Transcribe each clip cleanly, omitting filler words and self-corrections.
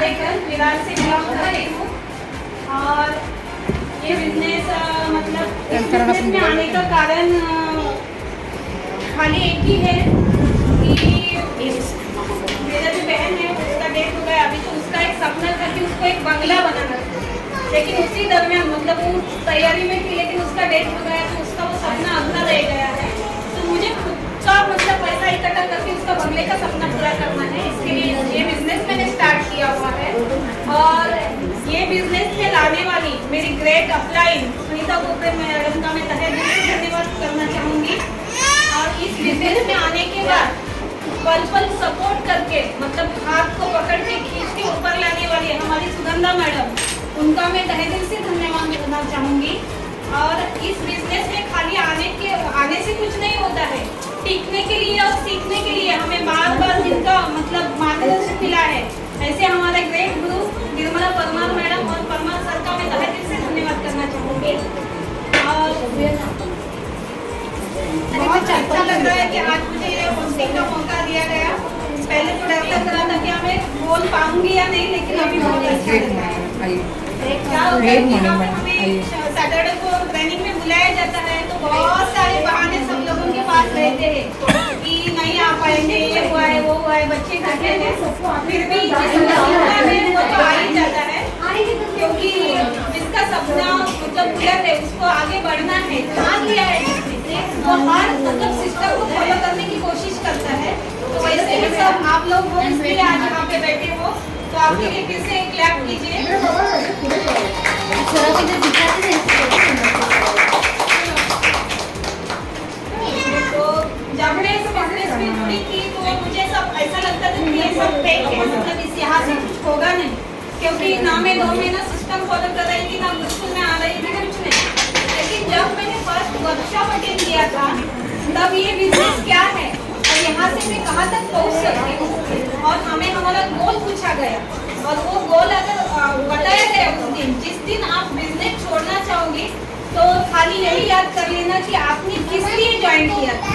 खांडेकर विरार से बिलोंग कर रही हूँ। और ये बिजनेस मतलब इस बिजनेस में आने का कारण खाली एक ही है कि मेरा जो बहन है उसका डेथ हो गया अभी, तो उसका एक सपना था कि उसको एक बंगला बनाना था, लेकिन उसी दरमियान मतलब वो तैयारी में थी, लेकिन उसका डेथ हो गया तो उसका वो सपना अधूरा रह गया है। तो मुझे खुद का मतलब पैसा इकट्ठा करके उसका बंगले का सपना पूरा करना है, इसके लिए ये बिजनेस मैंने स्टार्ट किया हुआ है। और ये बिजनेस में लाने वाली मेरी ग्रेट अपलाइन सुनीता गोपरे मैडम का मैं तहे दिल से धन्यवाद करना चाहूँगी। और इस बिजनेस में आने के बाद पल पल सपोर्ट करके मतलब हाथ को पकड़ के खींच के ऊपर लाने वाली हमारी सुगंधा मैडम, उनका मैं तहे दिल से धन्यवाद करना चाहूँगी। और इस बिजनेस में खाली आने से कुछ नहीं होता है, टीकने के लिए और सीखने के लिए हमें बार बार जिनका मतलब मार्गदर्शन मिला है, ऐसे हमारे ग्रेट गुरु निर्मला परमार मैडम और परमार सर का मैं तहे दिल से धन्यवाद करना चाहूँगी। और बहुत अच्छा लग रहा है कि आज मुझे ये होस्टिंग का मौका दिया गया। पहले तो डर लग रहा था कि मैं बोल पाऊंगी या नहीं, लेकिन अभी बहुत अच्छा लग रहा है। क्या होता है कि हमें सैटरडे को ट्रेनिंग में बुलाया जाता है तो बहुत सारे बहाने सब लोगों के पास रहते हैं कि नहीं आ पाएंगे, ये हुआ है वो हुआ है, बच्चे घर में हैं, फिर भी जिसका सपना है वो तो आ ही जाता है, क्योंकि जिसका सपना मतलब बुलंद है उसको आगे बढ़ना है, ठान लिया है वो हर मतलब सिस्टम को फॉलो करने की कोशिश करता है। तो वैसे ही सब आप लोग हो, इसलिए आज यहाँ पे बैठे हो, तो आपके लिए फिर से एक क्लैप कीजिए। तो जब मैं इस बिजनेस में जुड़ी थी तो मुझे सब ऐसा लगता था कि ये सब फेक है, मतलब इस यहाँ से कुछ होगा नहीं, क्योंकि ना मैं 2 महीना सिस्टम फॉलो कर रही थी, ना गुरुकुल में आ रही थी, कुछ नहीं। लेकिन जब मैंने फर्स्ट वर्कशॉप अटेंड किया था तब ये बिजनेस क्या है और यहाँ से मैं कहाँ तक पहुँच सकती हूँ, और हमें हमारा गोल पूछा गया और वो गोल अगर बताया गया उस दिन, जिस दिन आप बिजनेस छोड़ना चाहोगी तो खाली यही याद कर लेना कि आपने किस लिए ज्वाइन किया था।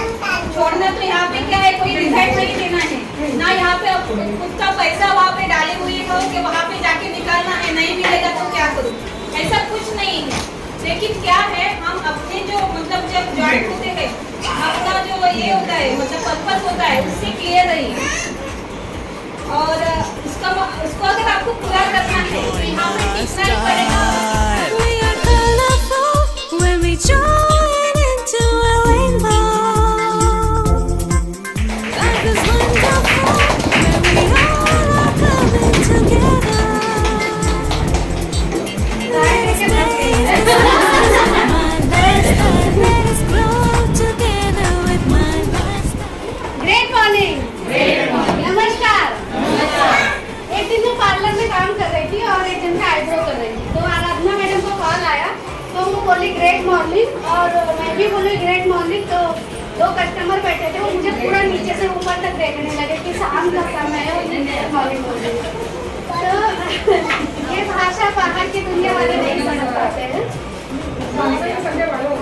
छोड़ना तो यहाँ पे क्या है, कोई रिजल्ट नहीं देना है, ना यहाँ पे खुद का पैसा वहाँ पे डाले हुए हो कि वहाँ पे जाके निकालना है, नहीं मिलेगा तो क्या करूँ, ऐसा कुछ नहीं है। लेकिन क्या है, हम अपने जो मतलब जब ज्वाइन होते हैं अपना जो ये होता है मतलब पर्पस होता है उससे क्लियर रहिए, और उसको अगर आपको पूरा करना है तो यहाँ पे टीचना ही पड़ेगा। ग्रेट मॉर्निंग और मैं भी बोली ग्रेट मॉर्निंग, तो 2 कस्टमर बैठे थे, वो मुझे पूरा नीचे से ऊपर तक देखने लगे कि शाम का समय है और ग्रेट मॉर्निंग बोल रही है। तो ये भाषा बाहर की दुनिया वाले नहीं समझ पाते हैं।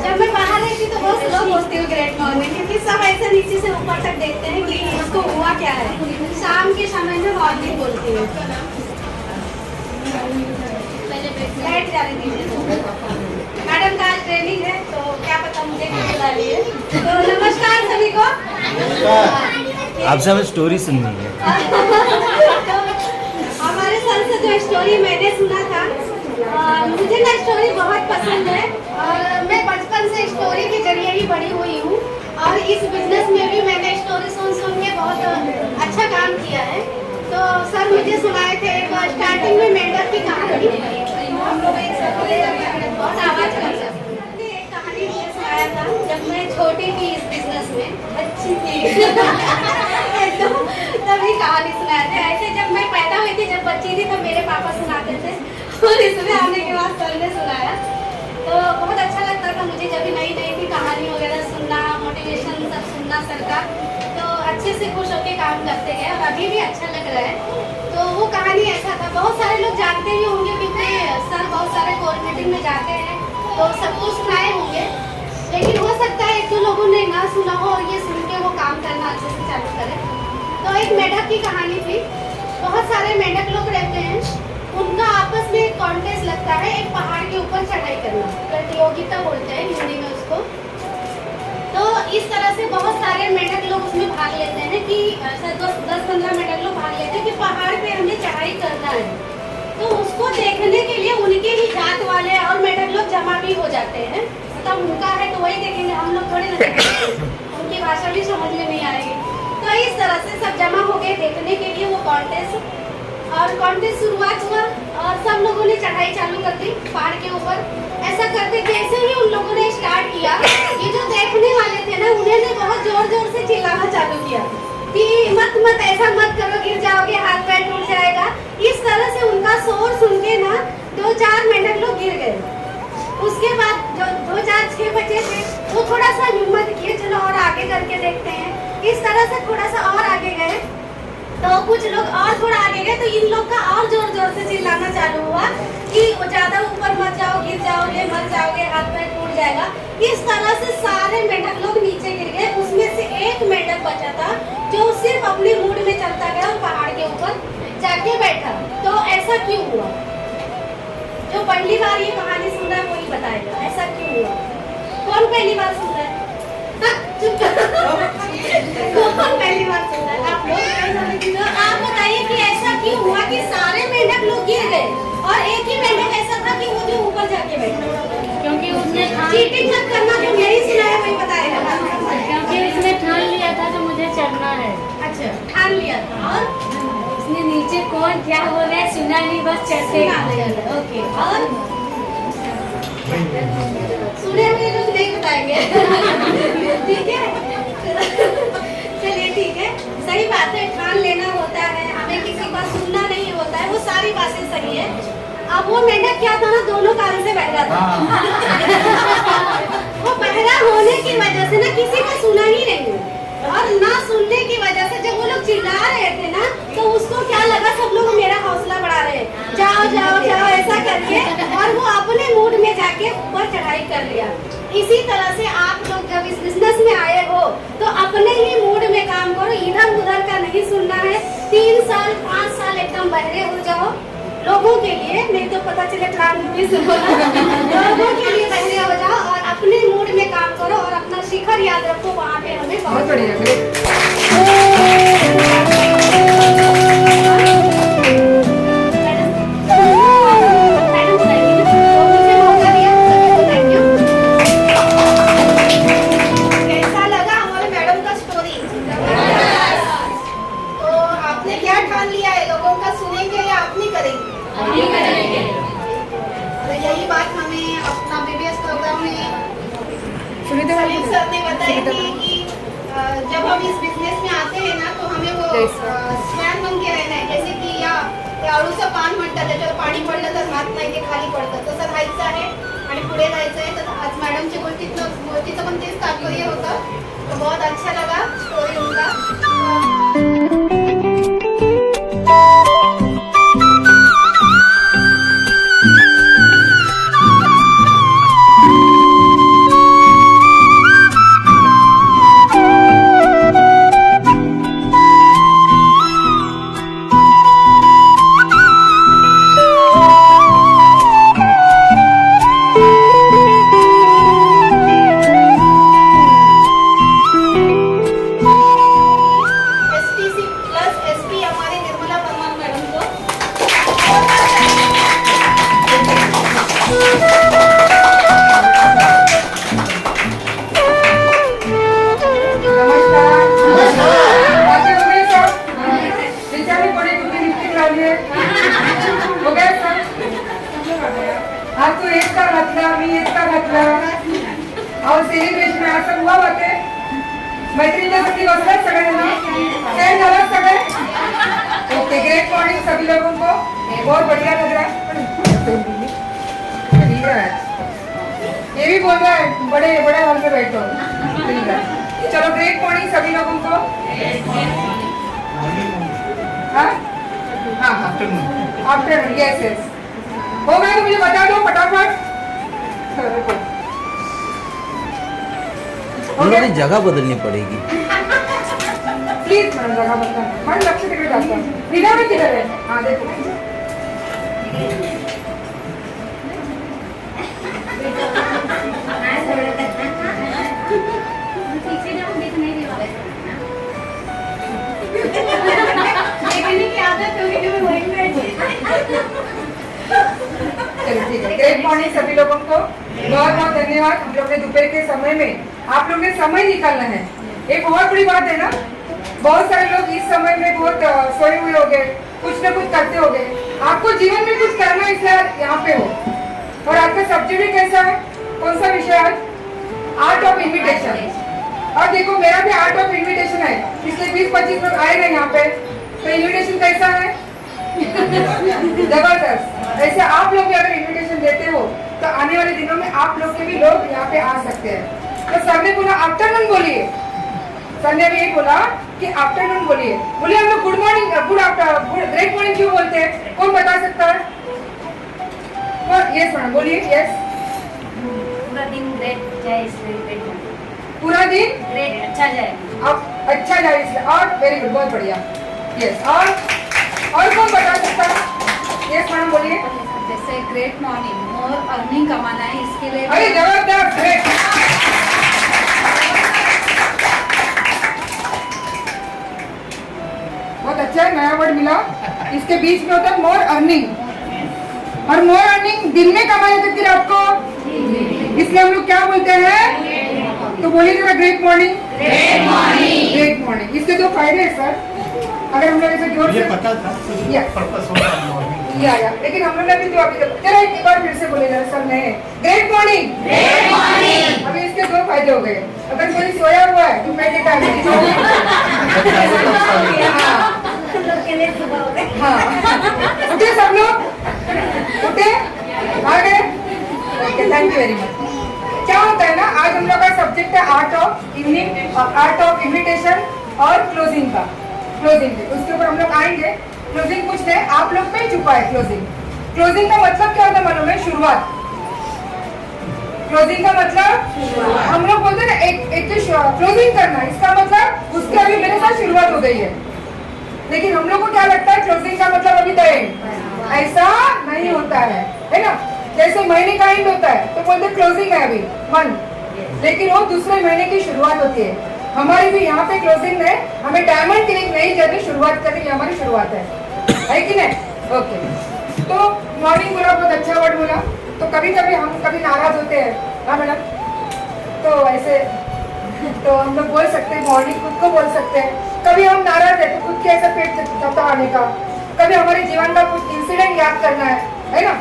जब मैं बाहर रहती तो बहुत स्लो बोलती हूँ ग्रेट मॉर्निंग, क्योंकि सब ऐसे नीचे से ऊपर तक देखते हैं कि इसको हुआ क्या है। शाम के समय में मॉर्निंग बोलती हूँ। बैठ जा रही थी मैडम का आज ट्रेनिंग है तो क्या पता मुझे क्यों बुला लिए। तो नमस्कार सभी को। आपसे हमें स्टोरी सुननी है। तो हमारे सर से जो स्टोरी मैंने सुना था, मुझे ना स्टोरी बहुत पसंद है और मैं बचपन से स्टोरी के जरिए ही बड़ी हुई हूँ, और इस बिजनेस में भी मैंने स्टोरी सुन के बहुत अच्छा काम किया है। तो सर मुझे सुनाए थे स्टार्टिंग में मेंढक की कहानी, हम लोग एक बहुत आवाज कर सकते। एक कहानी मुझे सुनाया था जब मैं छोटी थी इस बिजनेस में, अच्छी थी तो तभी कहानी सुनाए थे। ऐसे जब मैं पैदा हुई थी, जब बच्ची थी, तो मेरे पापा सुनाते थे और इसमें आने के बाद सर ने सुनाया तो बहुत अच्छा लगता था मुझे। जब नई थी कहानी वगैरह सुनना, मोटिवेशन सब सुनना सर का, तो अच्छे से खुश होकर काम करते गए और अभी भी अच्छा लग रहा है। तो वो कहानी ऐसा था, बहुत सारे लोग जानते ही होंगे क्योंकि सर बहुत सारे कोर मीटिंग में जाते हैं तो सबको सुनाए होंगे, लेकिन हो सकता है 1-2 लोगों ने ना सुना हो और ये सुन के वो काम करना अच्छे से चालू करें। तो एक मेढक की कहानी थी। बहुत सारे मेंढक लोग रहते हैं, उनका आपस में एक कॉन्टेस्ट लगता है, एक पहाड़ के ऊपर चढ़ाई करना, प्रतियोगिता बोलते हैं हिंदी में उसको। तो इस तरह से बहुत सारे मेंढक लोग उसमें भाग लेते हैं कि 10-15 मेंढक लोग भाग लेते हैं कि पहाड़ पे हमें चढ़ाई करना है। तो उसको देखने के लिए उनके ही जात वाले और मेंढक लोग जमा भी हो जाते हैं, मतलब उनका है तो वही देखेंगे, हम लोग थोड़ी ना देखेंगे, उनकी भाषा भी समझ में नहीं आएगी। तो इस तरह से सब जमा हो गए देखने के लिए वो कॉन्टेस्ट, और कॉन्टेस्ट शुरुआत हुआ और सब लोगों ने चढ़ाई चालू कर दी पहाड़ के ऊपर। ऐसा करते जैसे ही उन लोगों ने स्टार्ट किया, ये जो देखने वाले थे ना, उन्होंने बहुत जोर जोर से चिल्लाना चालू किया कि मत मत ऐसा मत करो, गिर जाओगे, हाथ पैर टूट जाएगा। इस तरह से उनका शोर सुन के ना 2-4 मेंढक लोग गिर गए। उसके बाद जो 2-4-6 बचे थे वो थोड़ा सा हिम्मत किए, चलो और आगे करके देखते हैं। इस तरह से थोड़ा सा और आगे गए, तो कुछ लोग और थोड़ा आगे गए, तो इन लोग का और जोर जोर से चिल्लाना चालू हुआ कि वो ज्यादा ऊपर मत जाओ, गिर जाओगे, मर जाओगे, हाथ पैर टूट जाएगा। इस तरह से सारे मेंढक लोग नीचे गिर गए। उसमें से एक मेंढक बचा था जो सिर्फ अपने मूड में चलता गया और पहाड़ के ऊपर जाके बैठा। तो ऐसा क्यों हुआ? जो पहली बार ये कहानी सुन रहा है वही बताएगा ऐसा क्यों हुआ। कौन पहली बार सुन रहा है? चुप कौन पहली बार सुन रहा है? आप लोग। तो आप बताइए कि ऐसा क्यों हुआ कि सारे मेंढक लोग गिर गए और एक ही मेंढक ऐसा था कि वो जो ऊपर जाके बैठा? क्योंकि उसने चीटिंग मत करना, जो यही सुना है वही बताएगा। क्योंकि उसने ठान लिया था कि मुझे चढ़ना है। अच्छा, ठान लिया था। और उसने नीचे कौन क्या हो रहा है सुना नहीं, बस चढ़ते ओके। और सुने हुए लोग नहीं बताएंगे। ठीक है, चलिए ठीक है, सही बात है, ठान लेना होता है, हमें किसी का सुनना नहीं होता है, वो सारी बातें सही है। अब वो मेंढक क्या था ना, दोनों कान से बहरा था। वो बहरा होने की वजह से ना किसी का सुना ही नहीं, और ना सुनने की वजह से जब वो लोग चिल्ला रहे थे ना, तो उसको क्या लगा सब लोग मेरा हौसला बढ़ा रहे, जाओ जाओ जाओ ऐसा करके, और वो अपने मूड में जाके ऊपर चढ़ाई कर लिया। इसी तरह से आप लोग जब इस बिजनेस में आए हो तो अपने ही मूड में काम करो, इधर उधर का नहीं सुनना है। 3 साल 5 साल एकदम बहरे हो जाओ लोगों के लिए, नहीं तो पता चले प्लान लोगों के लिए बहरे हो जाओ और अपने मूड में काम करो और अपना शिखर याद रखो, वहाँ पे हमें बहुत सर ने बताई थी कि जब हम इस बिझनेस में आते हैं ना तो हमें वो स्वयं बन के रहना आहे, जैसे की या अळूचं पान म्हणतात, त्याच्यावर पाणी पडलं तर हात नाही ते खाली पडतं, तसं राहायचं आहे आणि पुढे जायचं आहे। तर आज मॅडमच्या गोष्टीचं पण तेच तात्पर्य होतं। तो बहुत अच्छा लगा स्टोरी उनका। आज तू एक का घातला, मी एक का घातला, और सेलिब्रेशन असं हुआ होते मैत्रिणीसाठी बसलात सगळ्यांना, तयार झालात सगळे? ओके, ग्रेट मॉर्निंग सभी लोगों को, बहुत बढ़िया लग रहा है। ये भी बोल रहा है बड़े बड़े हॉल में बैठो। चलो, ग्रेट मॉर्निंग सभी लोगों को। हाँ हाँ हाँ, आफ्टरनून, यस यस, हो गया तो मुझे बता दो फटाफट। उन्होंने जगह बदलनी पड़ेगी। प्लीज मैडम जगह बदला मैडम लक्ष्य तिकडे जातं निघा मी तिकडे हा देखो पीछे जाओ देख नहीं रही वाले देखने की आदत होगी कि मैं वहीं बैठी चलिए ठीक है ग्रेट मॉर्निंग सभी लोगों को बहुत बहुत धन्यवाद हम लोग ने दोपहर के समय में आप लोग ने समय निकालना है ये बहुत बड़ी बात है ना बहुत सारे लोग इस समय में बहुत सोए हुए हो गए कुछ ना कुछ करते हो गए आपको जीवन में कुछ करना है इसलिए यहाँ पे हो और आपका सब्जेक्ट भी कैसा है कौन सा विषय है आर्ट ऑफ इन्विटेशन और देखो मेरा भी आर्ट ऑफ इन्विटेशन है इसलिए 20-25 लोग आए ना यहाँ पे तो इन्विटेशन कैसा है जबरदस्त ऐसे आप लोग भी अगर इन्विटेशन देते हो तो आने वाले दिनों में आप लोग के भी लोग यहाँ पे आ सकते हैं तो सर ने बोला आफ्टरनून बोलिए सर ने भी यही बोला कि आफ्टरनून बोलिए बोलिए हम लोग good morning good great morning क्यों बोलते हैं कौन बता सकता है यस मैडम बोलिए यस पूरा दिन ग्रेट जाए इसलिए ग्रेट पूरा दिन ग्रेट अच्छा जाए अब अच्छा जाए इसलिए और वेरी गुड बहुत बढ़िया यस और कौन बता सकता है यस मैडम बोलिए जैसे ग्रेट मॉर्निंग और अर्निंग कमाना है इसके लिए अरे जबरदस्त ग्रेट बहुत अच्छा है नया वर्ड मिला इसके बीच में होता है मोर अर्निंग और मोर अर्निंग दिन में कमाई जाती है रात को इसलिए हम लोग क्या बोलते हैं तो बोलिए जरा ग्रेट मॉर्निंग ग्रेट मॉर्निंग इसके दो फायदे हैं सर अगर हम लोग इसे जोर ये से पता था या पर्पस होगा मॉर्निंग या लेकिन हम लोग ने भी जो अभी तक चलो एक बार फिर से बोले जरा सब नए ग्रेट मॉर्निंग अभी इसके दो फायदे हो गए अगर कोई सोया हुआ है तो मैं क्या हाँ उठे सब लोग उठे आ गए okay thank you very much क्या होता है ना आज हम लोग का सब्जेक्ट है आर्ट ऑफ इन्विटेशन और क्लोजिंग का उसके ऊपर हम लोग आएंगे क्लोजिंग कुछ नहीं आप लोग में छुपा है क्लोजिंग का मतलब क्या होता है मालूम है शुरुआत क्लोजिंग का मतलब हम लोग बोलते हैं ना एक क्लोजिंग करना इसका मतलब उसके अभी मेरे साथ शुरुआत हो गई है लेकिन हम लोग को क्या लगता है क्लोजिंग का मतलब अभी द एंड ऐसा नहीं होता है ना जैसे महीने का एंड होता है तो बोलते क्लोजिंग है अभी मंथ लेकिन वो दूसरे महीने की शुरुआत होती है हमारी भी यहाँ पे क्लोजिंग है हमें डायमंड की एक नई जर्नी शुरुआत करनी है हमारी शुरुआत है कि नहीं ओके तो मॉर्निंग बोला बहुत अच्छा वर्ड बोला तो कभी कभी हम कभी नाराज होते हैं हाँ मैडम तो ऐसे तो हम लोग बोल सकते हैं मॉर्निंग खुद को बोल सकते हैं कभी हम नाराज है तो खुद के ऐसा पेट तपताने का कभी हमारे जीवन का कुछ इंसिडेंट याद करना है ना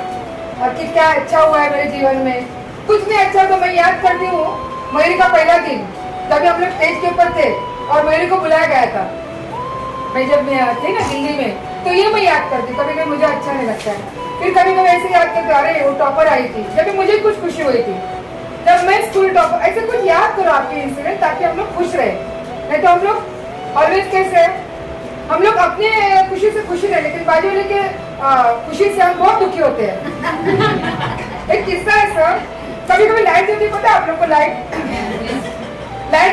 और कि क्या अच्छा हुआ है मेरे जीवन में कुछ नहीं अच्छा तो मैं याद करती हूँ मयूरी का पहला दिन तभी हम लोग स्टेज के ऊपर थे और मयूरी को बुलाया गया था मैं जब मैं थी ना दिल्ली में तो ये मैं याद करती कभी कभी मुझे अच्छा नहीं लगता है फिर कभी कभी ऐसे याद करते अरे वो टॉपर आई थी जब मुझे कुछ खुशी हुई थी जब मैं स्कूल टॉपर ऐसे कुछ याद करो आपके इंसिडेंट ताकि हम लोग खुश रहे नहीं तो हम लोग ऑलवेज कैसे हम लोग अपने खुशी से खुशी रहे लेकिन बाजू वाले के खुशी से हम बहुत दुखी होते हैं एक किस्सा है सर कभी कभी लाइट जाती पता है आप लोग को लाइट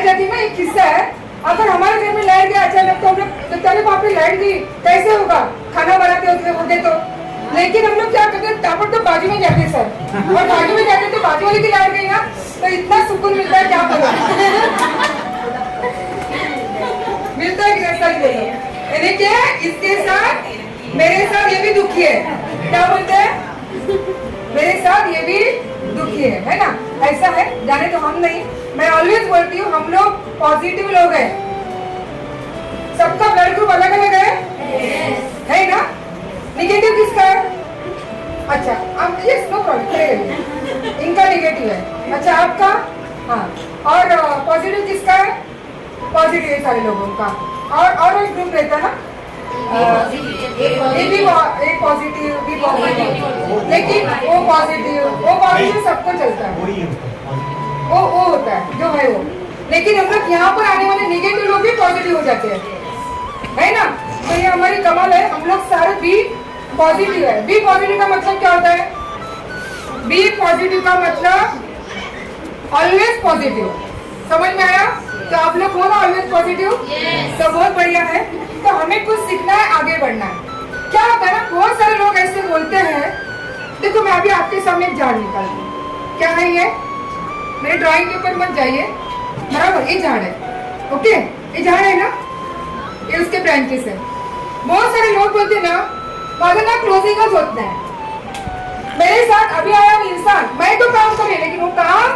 जाती ना एक किस्सा है अगर हमारे घर में लाइट गया अचानक तो हम लोग चले वहाँ पे लाइट गई कैसे होगा खाना बनाते होते तो लेकिन हम लोग क्या करते तापड़ तो बाजू में जाते सर और बाजू में जाते तो बाजू वाले की लाइट गई ना तो इतना सुकून मिलता है क्या करो मिलता है कि ऐसा ही यानी क्या इसके साथ मेरे साथ ये भी दुखी है क्या बोलते हैं मेरे साथ ये भी दुखी है ना ऐसा है जाने तो हम नहीं मैं ऑलवेज बोलती हूँ हम लोग पॉजिटिव लोग हैं सबका ब्लड ग्रुप अलग अलग है ना निगेटिव किसका है अच्छा आप यस नो प्रॉब्लम इनका निगेटिव है अच्छा आपका हाँ और पॉजिटिव किसका है पॉजिटिव है सारे लोगों का और एक ग्रुप रहता है ना एक पॉजिटिव भी पॉजिटिव लेकिन वो पॉजिटिव सबको चलता है वो होता है जो है वो लेकिन हम लोग यहाँ पर आने वाले निगेटिव लोग भी पॉजिटिव हो जाते हैं है ना तो ये हमारी कमाल है हम लोग सारे बी पॉजिटिव है बी पॉजिटिव का मतलब क्या होता है बी पॉजिटिव का मतलब ऑलवेज पॉजिटिव समझ में आया तो आप लोग हो ना ऑलवेज पॉजिटिव? तो बहुत बढ़िया है। तो हमें कुछ सीखना है, आगे बढ़ना है। क्या होता है ना, बहुत सारे लोग ऐसे बोलते हैं, देखो मैं अभी आपके सामने एक झाड़ निकाल दूं, क्या है ये? मेरे ड्राइंग के ऊपर मत जाइए, बराबर? ये झाड़ है, ओके? ये झाड़ है ना, ये उसके ब्रांचेस है। बहुत सारे लोग बोलते हैं ना, माझं ना क्लोजिंगच होत नाही। मेरे साथ अभी आया वो इंसान, मैं तो काम कर रही लेकिन वो काम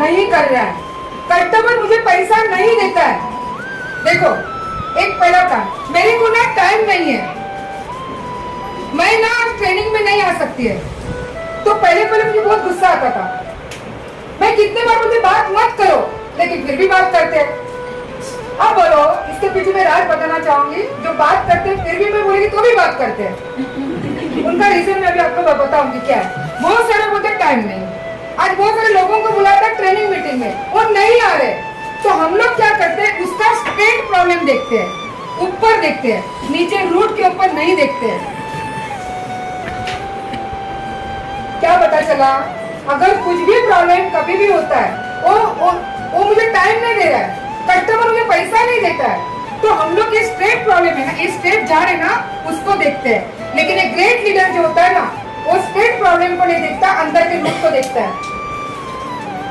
नहीं कर रहा है। कस्टमर मुझे पैसा नहीं देता है। देखो, एक पहला काम, मेरे को ना टाइम नहीं है, मैं ना ट्रेनिंग में नहीं आ सकती है। तो पहले मुझे बहुत गुस्सा आता था, मैं कितने बार मुझे बात मत करो, लेकिन फिर भी बात करते हैं। अब बोलो, इसके पीछे मैं राज बताना चाहूंगी, जो बात करते हैं फिर भी मैं बोलेगी तो भी बात करते हैं। उनका रीजन मैं अभी आपको बताऊंगी क्या है। बहुत सारे बोलते टाइम नहीं। आज बहुत सारे लोगों को बुलाया था ट्रेनिंग मीटिंग में, वो नहीं आ रहे। तो हम लोग क्या करते हैं, उसका स्ट्रेट प्रॉब्लम देखते हैं, ऊपर देखते हैं, नीचे रूट के ऊपर नहीं देखते हैं। क्या पता चला, अगर कुछ भी प्रॉब्लम कभी भी होता है, वो मुझे टाइम नहीं दे रहा है, कस्टमर मुझे पैसा नहीं देता है, तो हम लोग ये स्ट्रेट प्रॉब्लम है ना, ये स्ट्रेट झाड़ है ना, उसको देखते हैं। लेकिन एक ग्रेट लीडर जो होता है ना, वो स्ट्रेट प्रॉब्लम को नहीं देखता, अंदर के रूट को देखता है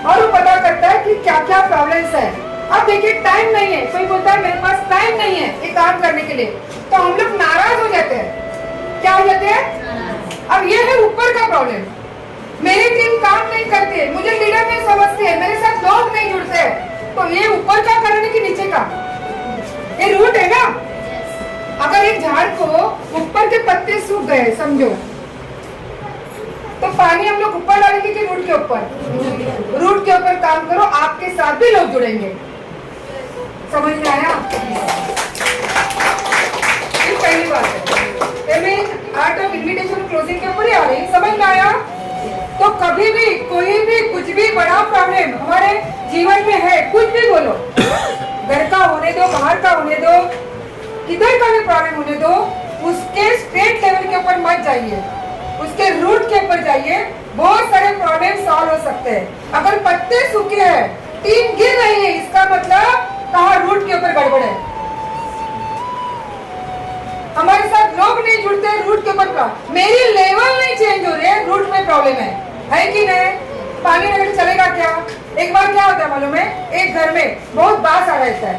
और वो पता करता है कि क्या क्या प्रॉब्लम्स है। अब देखिए, टाइम नहीं है, कोई बोलता है मेरे पास टाइम नहीं है ये काम करने के लिए, तो हम लोग नाराज हो जाते हैं। क्या हो जाते हैं? अब ये है ऊपर का प्रॉब्लम, मेरी टीम काम नहीं करती है, मुझे लीडर नहीं समझते है, मेरे साथ लोग नहीं जुड़ते हैं। तो ये ऊपर का कारण है कि नीचे का? ये रूट है ना। अगर एक झाड़ को ऊपर के पत्ते सूख गए समझो, तो पानी हम लोग ऊपर डालेंगे कि रूट के ऊपर? रूट के ऊपर काम करो, आपके साथ भी लोग जुड़ेंगे। समझ में आया? ये पहली बात है। आर्ट ऑफ इन्विटेशन क्लोजिंग के ऊपर ही आ रही, समझ में आया? तो कभी भी कोई भी कुछ भी बड़ा प्रॉब्लम हमारे जीवन में है, कुछ भी बोलो, घर का होने दो, बाहर का होने दो, किधर का भी प्रॉब्लम होने दो, उसके स्ट्रेट लेवल के ऊपर मत जाइए, उसके रूट के ऊपर जाइए। बहुत सारे प्रॉब्लम सॉल्व हो सकते हैं। अगर पत्ते सूखे हैं, टीम गिर रही है, इसका मतलब कहाँ रूट के ऊपर गड़बड़ है। हमारे साथ लोग नहीं जुड़ते, रूट के ऊपर प्रॉब्लम, मेरी लेवल नहीं चेंज हो रही है, रूट में प्रॉब्लम है कि नहीं? पानी नहीं चलेगा क्या? एक बार क्या होता है मालूम है, एक घर में बहुत बास आ रहता है,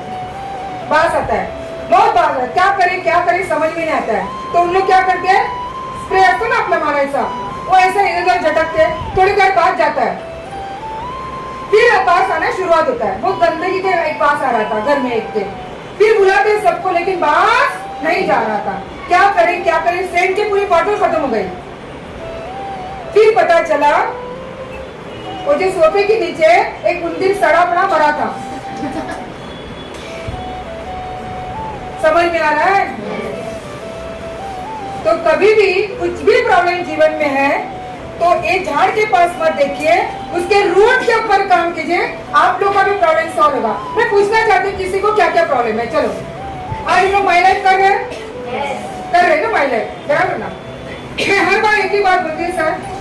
बास आता है, बहुत बास आता है, क्या करें समझ में नहीं आता है। तो उन लोग क्या करते हैं, स्प्रे आता है ना अपना मारा ऐसा, वो ऐसा इधर झटकते हैं, थोड़ी देर बाद जाता है, फिर बास आना शुरुआत होता है। वो गंदगी के एक बास आ रहा था घर में एक दिन, फिर बुलाते हैं सबको, लेकिन बास नहीं जा रहा था। क्या करें, सेंट की पूरी बॉटल खत्म हो गई। फिर पता चला वो जो सोफे के नीचे एक उंदीर सड़ा पड़ा मरा था। समझ में आ रहा है? तो कभी भी कुछ भी प्रॉब्लम जीवन में है तो एक झाड़ के पास मत देखिए, उसके रूट के ऊपर काम कीजिए, आप लोग का भी प्रॉब्लम सॉल्व होगा। मैं पूछना चाहती हूँ किसी को क्या क्या प्रॉब्लम है। चलो, आज लोग माई लाइफ कर रहे ना, माई लाइफ बराबर ना। मैं हर बार एक ही बात बोलती हूँ, सर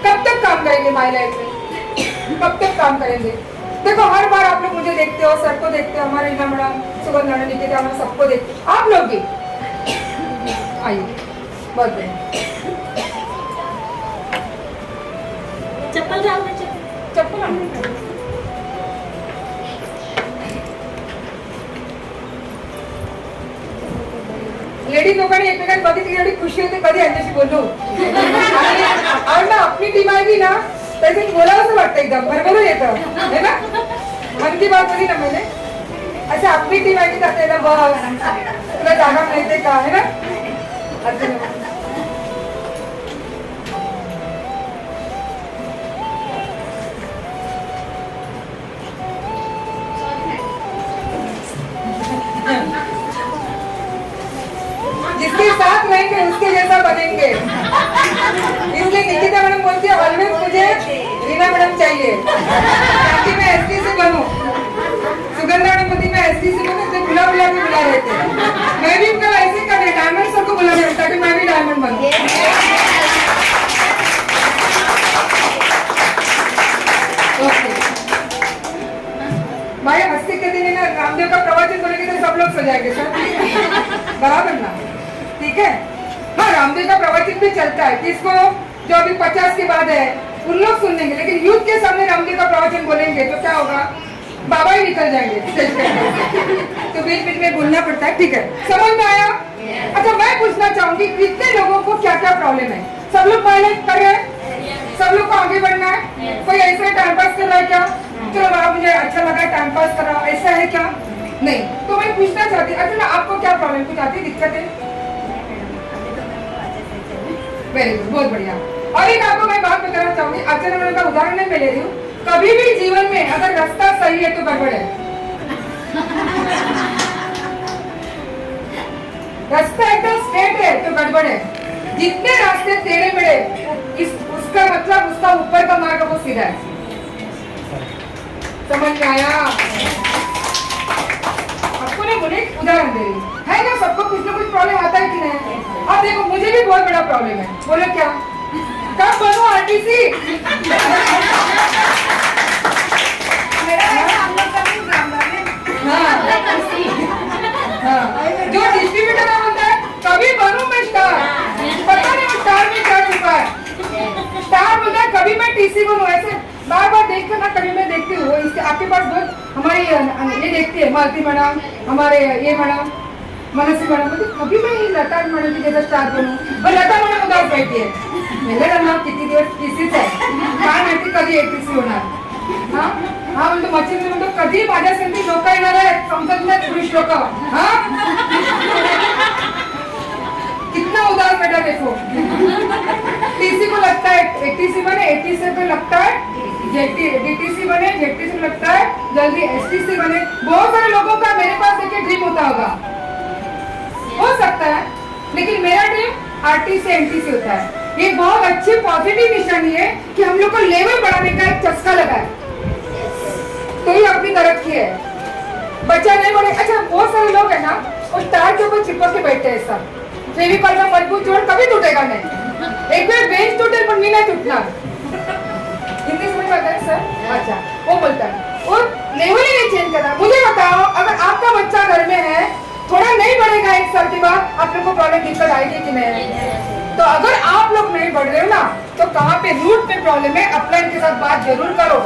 कब तक काम करेंगे माई लाइफ में, कब तक काम करेंगे? देखो, हर बार आप लोग मुझे देखते हो, सर को देखते हो, हमारे रीना मैडम, सुगंध मैडम, निकिता मैडम, सबको देखते हो, आप लोग भी आइए, बहुत बढ़िया। चप्पल डालना, चप्पल लेडीज लोकांनी एकमेकांना बघितली एवढी खुशी होते, कधी यांच्याशी बोललो आणि ना आपली टीम आहे ना, त्याच्यात बोलावंसं वाटतं, एकदम भरभरून येतं है ना। मन की बात बोली ना मैंने, अच्छा आपली टीम आहे की जाते ना, बस तुला जागा मिळते का, है ना। जिसके साथ रहेंगे उसके जैसा बनेंगे, इसलिए निकिता मैडम बोलती है ऑलवेज मुझे रीना मैडम चाहिए ताकि मैं एसटी से बनूं। सुगंधा मैडम बोलती मैं एसटी से बनूं, इसलिए बुला के बुला रहे थे। मैं भी कल ऐसे कर रही, डायमंड सबको बुला रहे ताकि मैं भी डायमंड बनूं। भाई हो जाएंगे सर, बराबर ना, ठीक है। हाँ, रामदेव का प्रवचन भी चलता है, किसको जो अभी 50 के बाद है उन लोग सुन लेंगे, लेकिन यूथ के सामने रामदेव का प्रवचन बोलेंगे तो क्या होगा, बाबा ही निकल जाएंगे स्टेज पे। तो बीच बीच में बोलना पड़ता है, ठीक है, समझ में आया। अच्छा, मैं पूछना चाहूंगी कितने लोगों को क्या क्या प्रॉब्लम है? सब लोग पहले कर रहे हैं, सब लोग को आगे बढ़ना है, कोई ऐसा टाइम पास कर रहा है क्या, चलो बाबा मुझे अच्छा लगा टाइम पास कर रहा, ऐसा है क्या? नहीं। तो मैं पूछना चाहती, अच्छा आपको क्या प्रॉब्लम, कुछ आती दिक्कत है? वेरी गुड, बहुत बढ़िया। और एक आपको मैं बात बताना चाहूंगी, आचार्य का उदाहरण मैं ले रही हूँ, कभी भी जीवन में अगर रास्ता सही है तो गड़बड़ है, रास्ता एकदम स्ट्रेट है तो गड़बड़ है, जितने रास्ते टेढ़े मेढ़े उसका मतलब उसका ऊपर का मार्ग वो सीधा है। समझ में आया? आपको नहीं बोले उदाहरण दे रही है ना, सबको कुछ ना कुछ प्रॉब्लम आता है कि नहीं? अब देखो मुझे भी बहुत बड़ा प्रॉब्लम है, बोलो क्या, कब बनूं आरटीसी? जो डिस्ट्रीब्यूटर है बोलता है कभी बनूं मैं स्टार, पता नहीं वो स्टार में क्या छुपा है। स्टार बोलता है कभी मैं टीसी बनूं, ऐसे बार बार देख कर ना, कभी मैं देखती हूँ इसके आपके पास बहुत हमारी ये देखती है मालती मैडम, हमारे ये मैडम मनसी मैडम, मुझे कभी मैं ये लता मैडम की जैसा स्टार बनूं, और लता मैडम उदास बैठी है, मेरे नाम किती दिवस टीसीच आहे, काय माहिती कधी टीसी होणार। हाँ हाँ, म्हणतो मच्छी म्हणतो कधी माझ्यासाठी लोक येणार आहेत, समजत नाही पुरुष लोक। हाँ, कितना उदास बेटा देखो, टीसी को लगता है एटीसी बने, एटीसी को लगता है डीटीसी बने, जेटीसी को लगता है जल्दी एसटीसी बने। बहुत सारे लोगों का मेरे पास देखिए ड्रीम होता होगा, हो सकता है, लेकिन मेरा ड्रीम आरटीसी एनटीसी होता है। ये बहुत अच्छी पॉजिटिव निशानी है कि हम लोग को लेवल बढ़ाने का एक चस्का लगा है, तो ये अपनी तरक्की है, बच्चा नहीं बढ़े। अच्छा, बहुत सारे लोग है ना वो स्टार के ऊपर चिपक के बैठते हैं, सब फेविकॉल में मजबूत जोड़ कभी टूटेगा नहीं, एक बार बेंच टूटे पर नहीं टूटना। हिंदी समझ में आता है सर? अच्छा, वो बोलता है वो लेवल ही नहीं चेंज करना। मुझे बताओ, अगर आपका बच्चा घर में है, थोड़ा नहीं बढ़ेगा एक साल के बाद, आप लोग को प्रॉब्लम दिक्कत आएगी कि नहीं? तो अगर आप लोग नहीं बढ़ रहे हो ना, तो कहाँ पे रूट पे प्रॉब्लम है, अपलाइन के साथ बात जरूर करो,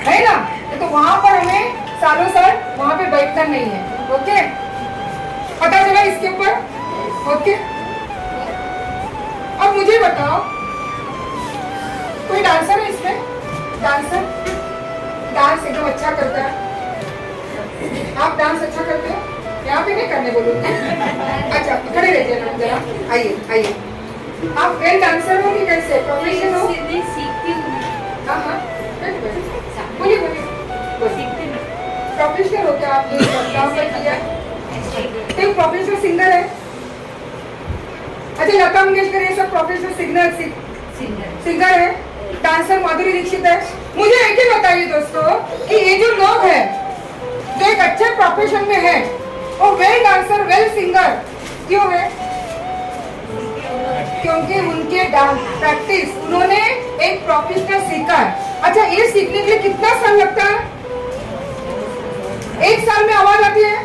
है ना? तो वहां पर हमें सालों साल वहां पे बैठना नहीं है। ओके, पता चला इसके ऊपर? ओके, अब मुझे बताओ कोई डांसर है इसमें? डांसर डांस एकदम अच्छा करता है, आप डांस अच्छा करते हो? यहाँ पे नहीं करने बोलूँगी। अच्छा, खड़े रहिए ना जरा, आइए आइए। आप वेल डांसर हो कि कैसे, प्रोफेशनल हो? सीखती हूँ। हाँ हाँ, बोलिए बोलिए। प्रोफेशनल हो क्या आप? काम किया? तो प्रोफेशनल सिंगर है? अच्छा, लता मंगेशकर ये सब प्रोफेशनल सिंगर है, डांसर माधुरी दीक्षित है। मुझे एक ही बताइए दोस्तों कि ये जो लोग हैं जो एक अच्छे प्रोफेशन में है, वो वेल डांसर वेल सिंगर क्यों है? क्योंकि उनके डांस प्रैक्टिस उन्होंने एक प्रोफेशनल सीखा है। अच्छा, ये सीखने के लिए कितना साल लगता है? एक साल में आवाज आती है।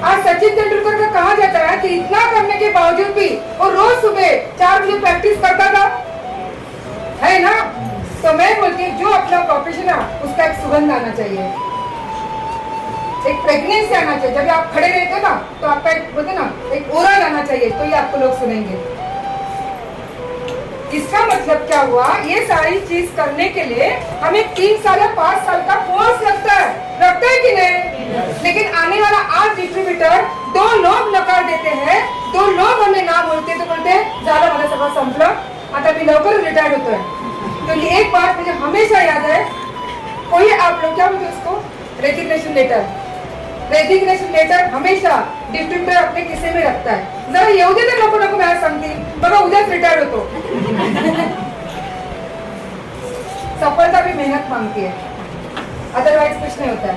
आज सचिन तेंदुलकर का कहा जाता है कि इतना करने के बावजूद भी वो रोज सुबह 4 बजे प्रैक्टिस करता था, है ना? तो मैं बोलती हूँ जो अपना प्रोफेशन है उसका एक सुगंध आना चाहिए, एक प्रेगनेंसी आना चाहिए। जब आप खड़े रहते हो ना तो आपका एक बोलते ना एक ओरा आना चाहिए, तो ये आपको लोग सुनेंगे। इसका मतलब क्या हुआ? ये सारी चीज करने के लिए हमें 3 साल या 5 साल का कोर्स लगता है कि नहीं? लेकिन आने वाला आज डिस्ट्रीब्यूटर 2 लोग नकार देते हैं, 2 लोग हमें ना बोलते तो बोलते हैं ज्यादा मला सगळं संपलं, आता मी लवकर रिटायर्ड होतोय। तो एक बात मुझे हमेशा याद है, कोई आप लोग क्या बोलते उसको, रेजिग्नेशन लेटर हमेशा डिस्ट्रीब्यूटर अपने किस्से में रखता है। जरा येऊ दे तर नको नको मला सांगते, बघा उद्याच रिटायर्ड होतो। सफलता भी मेहनत मांगती है, अदरवाइज कुछ नहीं होता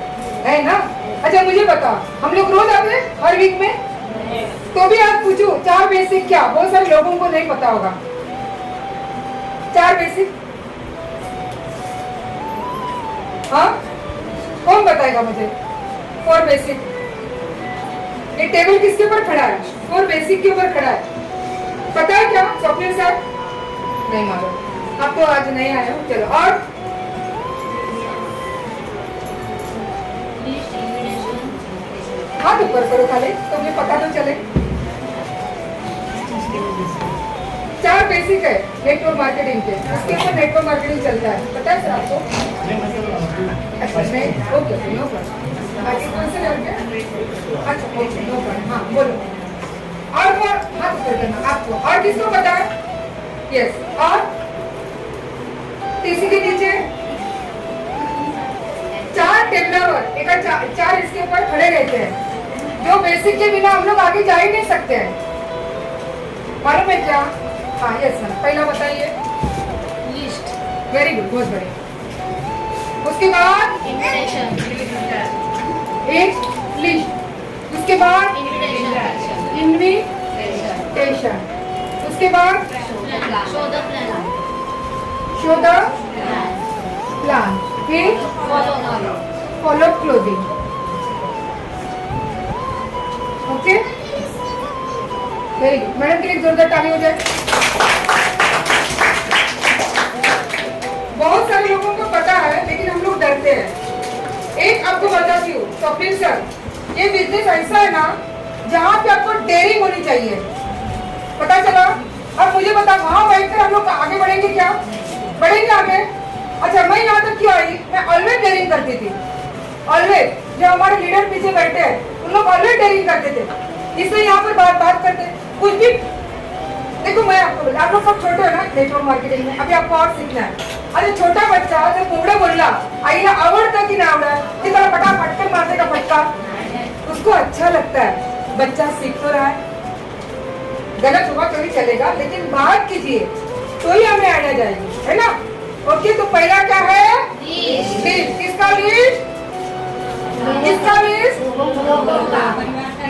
है ना? अच्छा, मुझे बताओ, हम लोग रोज आते हैं हर वीक में, तो भी आप पूछो 4 बेसिक क्या, बहुत सारे लोगों को नहीं पता होगा। 4 बेसिक, हाँ कौन बताएगा मुझे? 4 बेसिक ये टेबल किसके ऊपर खड़ा है? फोर बेसिक के ऊपर खड़ा है। पता है क्या स्वप्निल सर? नहीं मालूम आपको, आज नहीं आया हो। चलो और हाथ ऊपर करो खाली, तो मुझे पता तो चले। 4 बेसिक है नेटवर्क मार्केटिंग के, उसके ऊपर नेटवर्क मार्केटिंग चलता है। पता है सर आपको? अच्छा नहीं, ओके नो प्रॉब्लम। बाकी कौन से लेवल के? अच्छा ओके नो प्रॉब्लम। हाँ बोलो। और हाथ ऊपर करना आपको। और किसको पता है? यस। और टीसी के नीचे 4 टेबलर, एक 4 इसके ऊपर खड़े रहते हैं, जो बेसिक के बिना हम लोग आगे जा ही नहीं सकते हैं। मालूम है क्या? हाँ यस मैम, पहला बताइए। लिस्ट, वेरी गुड, बहुत बढ़िया। उसके बाद एक लिस्ट, उसके बाद इन्विटेशन, उसके बाद शो द प्लान, फिर follow closing. Okay very good. Madam के लिए जोरदार ताली हो जाए। बहुत सारे लोगों को पता है लेकिन हम लोग डरते हैं। एक आपको बताती हूँ स्वप्निल सर, ये बिजनेस ऐसा है ना जहाँ पे आपको डेयरिंग होनी चाहिए। पता चला? अब मुझे बता, वहाँ बैठकर हम लोग आगे बढ़ेंगे क्या? बढ़ेंगे आगे? अच्छा मैं यहाँ तक क्यों आई? मैं ऑलवेज डेयरिंग करती थी, ऑलवेज। जो हमारे लीडर पीछे बैठे हैं उन लोग ऑलवेज डेयरिंग करते थे, इसलिए यहाँ पर बात करते कुछ भी। देखो मैं आपको, आप लोग सब छोटे हो ना नेटवर्क मार्केटिंग में, अभी आपको और सीखना है। अरे छोटा बच्चा जब मुंगड़े बोलला आईला आवड़ता की ना आवड़ा, कि तरह फटा फटकर मारने का फटका, उसको अच्छा लगता है। बच्चा सीख तो रहा है, गलत हुआ तो ही चलेगा, लेकिन बात कीजिए तो ही हमें आइडिया जाएगी, है ना? ओके तो पहला क्या है? लिस्ट। किसका लिस्ट? किसका लिस्ट?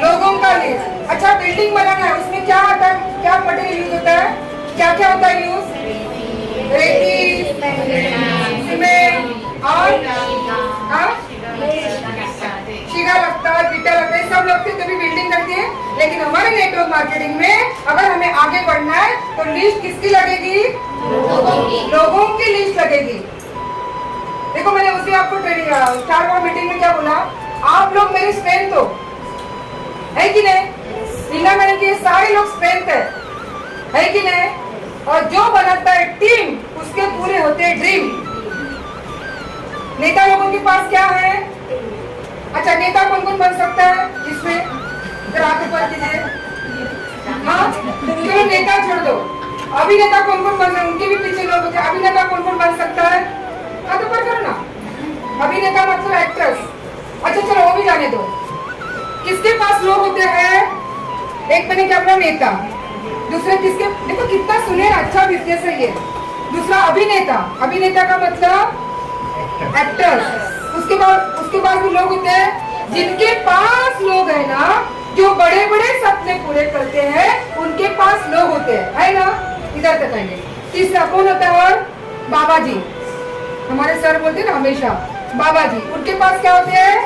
लोगों का लिस्ट। अच्छा बिल्डिंग बनाना है, उसमें क्या आता है? क्या मटेरियल यूज होता है? क्या क्या होता है यूज? रेती, सीमेंट और शीगा लगता है, गिट्टा लगता है, सब लगते तभी बिल्डिंग लगती है। लेकिन हमारे नेटवर्क मार्केटिंग में अगर हमें आगे बढ़ना है तो लिस्ट किसकी लगेगी? लोगों की लिस्ट लगेगी। देखो मैंने उस दिन आपको ट्रेनिंग स्टार वॉर मीटिंग में क्या बोला? आप लोग मेरी स्ट्रेंथ हो, है कि नहीं? रीना मैंने कि सारे लोग स्ट्रेंथ है कि नहीं? और जो बनाता है टीम उसके पूरे होते हैं ड्रीम। नेता लोगों के पास क्या है? अच्छा नेता कौन कौन बन सकता है इसमें? जरा हाथ ऊपर कीजिए। हाँ चलो नेता छोड़ दो, अभिनेता कौन कौन बन, उनके भी पीछे लोग होते हैं। अभिनेता कौन कौन बन सकता है? हाथ ऊपर करो ना। अभिनेता मतलब एक्ट्रेस। अच्छा चलो वो भी जाने दो। किसके पास लोग होते हैं? एक मैंने क्या बोला? नेता। दूसरे किसके? देखो कितना सुने, अच्छा बिजनेस है ये। दूसरा अभिनेता, अभिनेता का मतलब एक्टर। उसके बाद भी लोग होते हैं जिनके पास लोग है ना, जो बड़े बड़े सपने पूरे करते हैं, उनके पास लोग होते हैं, है ना? इधर तक आएंगे। तीसरा कौन होता है? और बाबा जी, हमारे सर बोलते हैं ना हमेशा बाबा जी, उनके पास क्या होते हैं?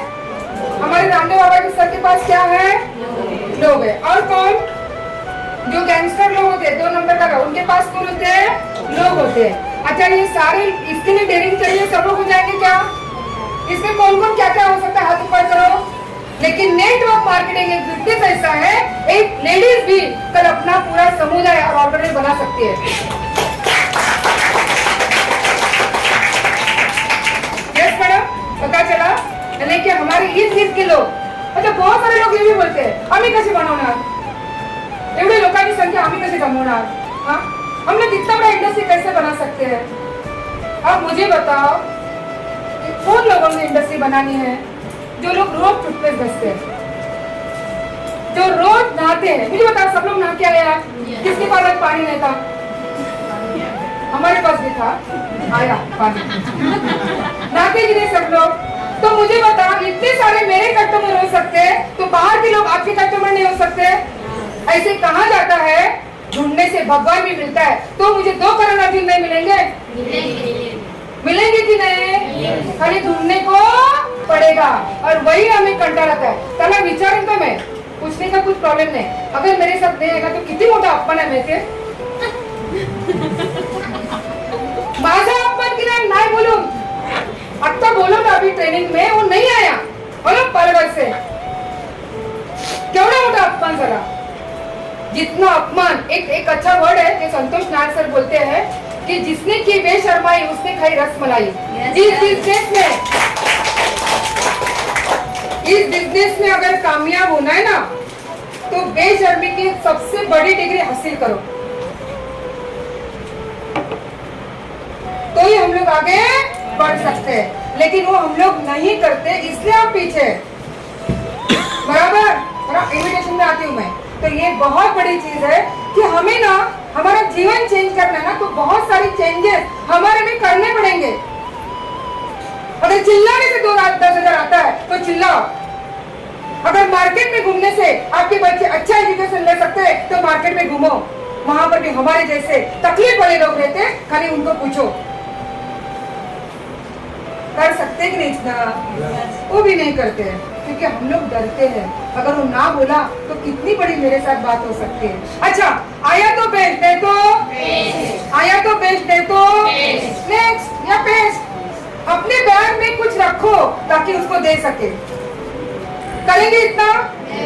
हमारे रामदेव बाबा के सर के पास क्या है? लोग है। और कौन? जो गैंगस्टर लोग होते हैं, 2 नंबर का, उनके पास कौन होते हैं? लोग होते हैं। अच्छा ये सारे इसके लिए डेयरिंग चाहिए, सब लोग हो जाएंगे क्या? इसमें कौन कौन क्या क्या हो सकता है? हाथ ऊपर करो। लेकिन नेटवर्क मार्केटिंग एक बिजनेस ऐसा है, एक लेडीज भी कल अपना पूरा समुदाय और ऑर्गेनाइज बना सकती है। यस मैडम, पता चला? यानी कि हमारे इस दिन के लोग, अच्छा बहुत सारे लोग ये भी बोलते हैं आम्ही कसे बनवणार, एवढे लोकांची संख्या आम्ही कसे जमवणार, हाँ हम लोग इतना बड़ा इंडस्ट्री कैसे बना सकते हैं? अब मुझे बताओ कि कौन लोगों ने इंडस्ट्री बनानी है? जो लोग रोज टूथपेस्ट घसते हैं, जो रोज नहाते हैं। मुझे बताओ सब लोग नहा के आए यार? किसके पास आज पानी नहीं था? हमारे पास भी था, आया पानी। नहाते कि नहीं सब लोग? तो मुझे बताओ इतने सारे मेरे कस्टमर हो सकते हैं तो बाहर के लोग आपके कस्टमर नहीं हो सकते? ऐसे कहा जाता है ढूंढने से भगवान भी मिलता है। तो मुझे 2 करोड़ अर्जुन नहीं मिलेंगे? मिलेंगे कि नहीं? खाली ढूंढने को पड़ेगा और वही हमें कंटाळत आहे. त्याला विचारेन का मैं पूछने का कुछ प्रॉब्लेम नाही. अगर मेरे साथ नाही आएगा तो किती मोठा अपमान आहे माहितीये. माझा अपमान केला नाही बोलून. आता बोलो ना अभी ट्रेनिंग में वो नहीं आया बोलो परवर से. केवढा मोठा अपमान झाला. जितना अपमान एक अच्छा वर्ड है कि संतोष नायर सर बोलते हैं कि जिसने की बेशर्माई उसने खाई रसमलाई. इस बिजनेस में अगर कामयाब होना है ना तो बेशर्मी की सबसे बड़ी डिग्री हासिल करो तो ही हम लोग आगे बढ़ सकते हैं. लेकिन वो हम लोग नहीं करते इसलिए आप पीछे. बराबर. इन्विटेशन में आती हूँ मैं. तो ये बहुत बड़ी चीज है कि हमें ना हमारा जीवन चेंज करना है ना तो बहुत सारी चेंजेस हमारे में करने पड़ेंगे. अगर चिल्लाने से 2-10,000 आता है तो चिल्लाओ. अगर मार्केट में घूमने से आपके बच्चे अच्छा एजुकेशन ले सकते हैं तो मार्केट में घूमो. वहां पर भी हमारे जैसे तकलीफ वाले लोग रहते हैं. खाली उनको पूछो कर सकते कि नहीं इतना. वो भी नहीं करते हैं क्योंकि हम लोग डरते हैं. अगर वो ना बोला तो कितनी बड़ी मेरे साथ बात हो सकती है. अच्छा आया तो बेच दे तो आया तो बेच दे तो नेक्स्ट या पेस्ट. अपने बैग में कुछ रखो ताकि उसको दे सके. करेंगे इतना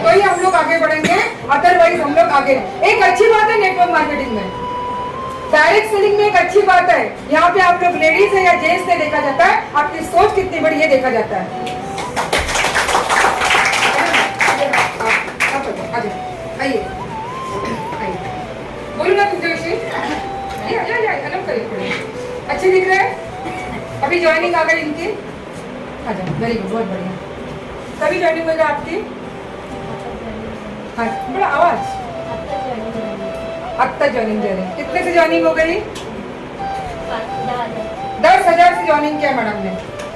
तो ही हम लोग आगे बढ़ेंगे. अदरवाइज हम लोग आगे. एक अच्छी बात है नेटवर्क मार्केटिंग में डायरेक्ट सेलिंग में एक अच्छी बात है. यहाँ पे आप लोग लेडीज है या जेंट्स ने देखा जाता है. आपकी सोच कितनी बड़ी है देखा जाता है. आइए बोलो ना तुमसे अच्छे दिख रहे हैं. अभी ज्वाइनिंग आ गई इनकी. अच्छा वेरी गुड बहुत बढ़िया. कभी ज्वाइनिंग होगा आपकी. हाँ बड़ा आवाज. अब तक ज्वाइनिंग दे रहे. कितने से ज्वाइनिंग हो गई. 10,000 से ज्वाइनिंग किया मैडम ने.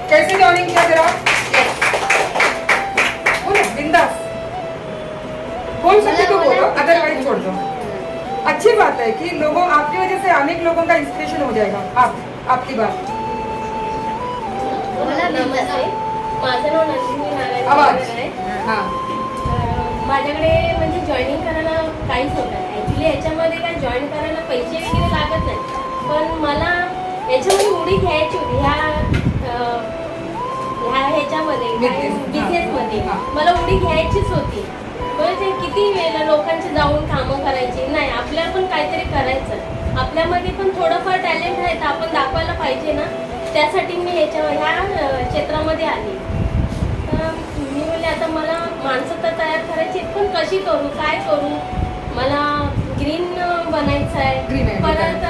कैसे ज्वाइनिंग किया जरा बोलो. बिंदास बोल सकते तो बोलो अदरवाइज छोड़ दो. अच्छी बात है कि लोगों आपकी वजह से अनेक लोगों का इंस्पिरेशन हो जाएगा. आपकी बात. नमस्ते. माझं नाव नंदिनी नारायण आवाज. आहे. हाँ माझ्याकडे म्हणजे जॉईनिंग करायला काहीच होत नाही. ॲक्च्युली याच्यामध्ये काय जॉईन करायला पैसे वगैरे लागत नाही. पण मला याच्यामध्ये उडी घ्यायची होती. ह्या ह्याच्यामध्ये बिझनेसमध्ये मला उडी घ्यायचीच होती. म्हणजे किती वेळेला लोकांचे जाऊन कामं करायची नाही. आपल्याला पण काहीतरी करायचं. आपल्यामध्ये पण थोडंफार टॅलेंट आहे तर आपण दाखवायला पाहिजे ना. त्यासाठी मी ह्या क्षेत्रामध्ये आले. मी बोलले आता मला माणसं तर तयार करायची पण कशी करू काय करू. मला ग्रीन बनायचं आहे. परत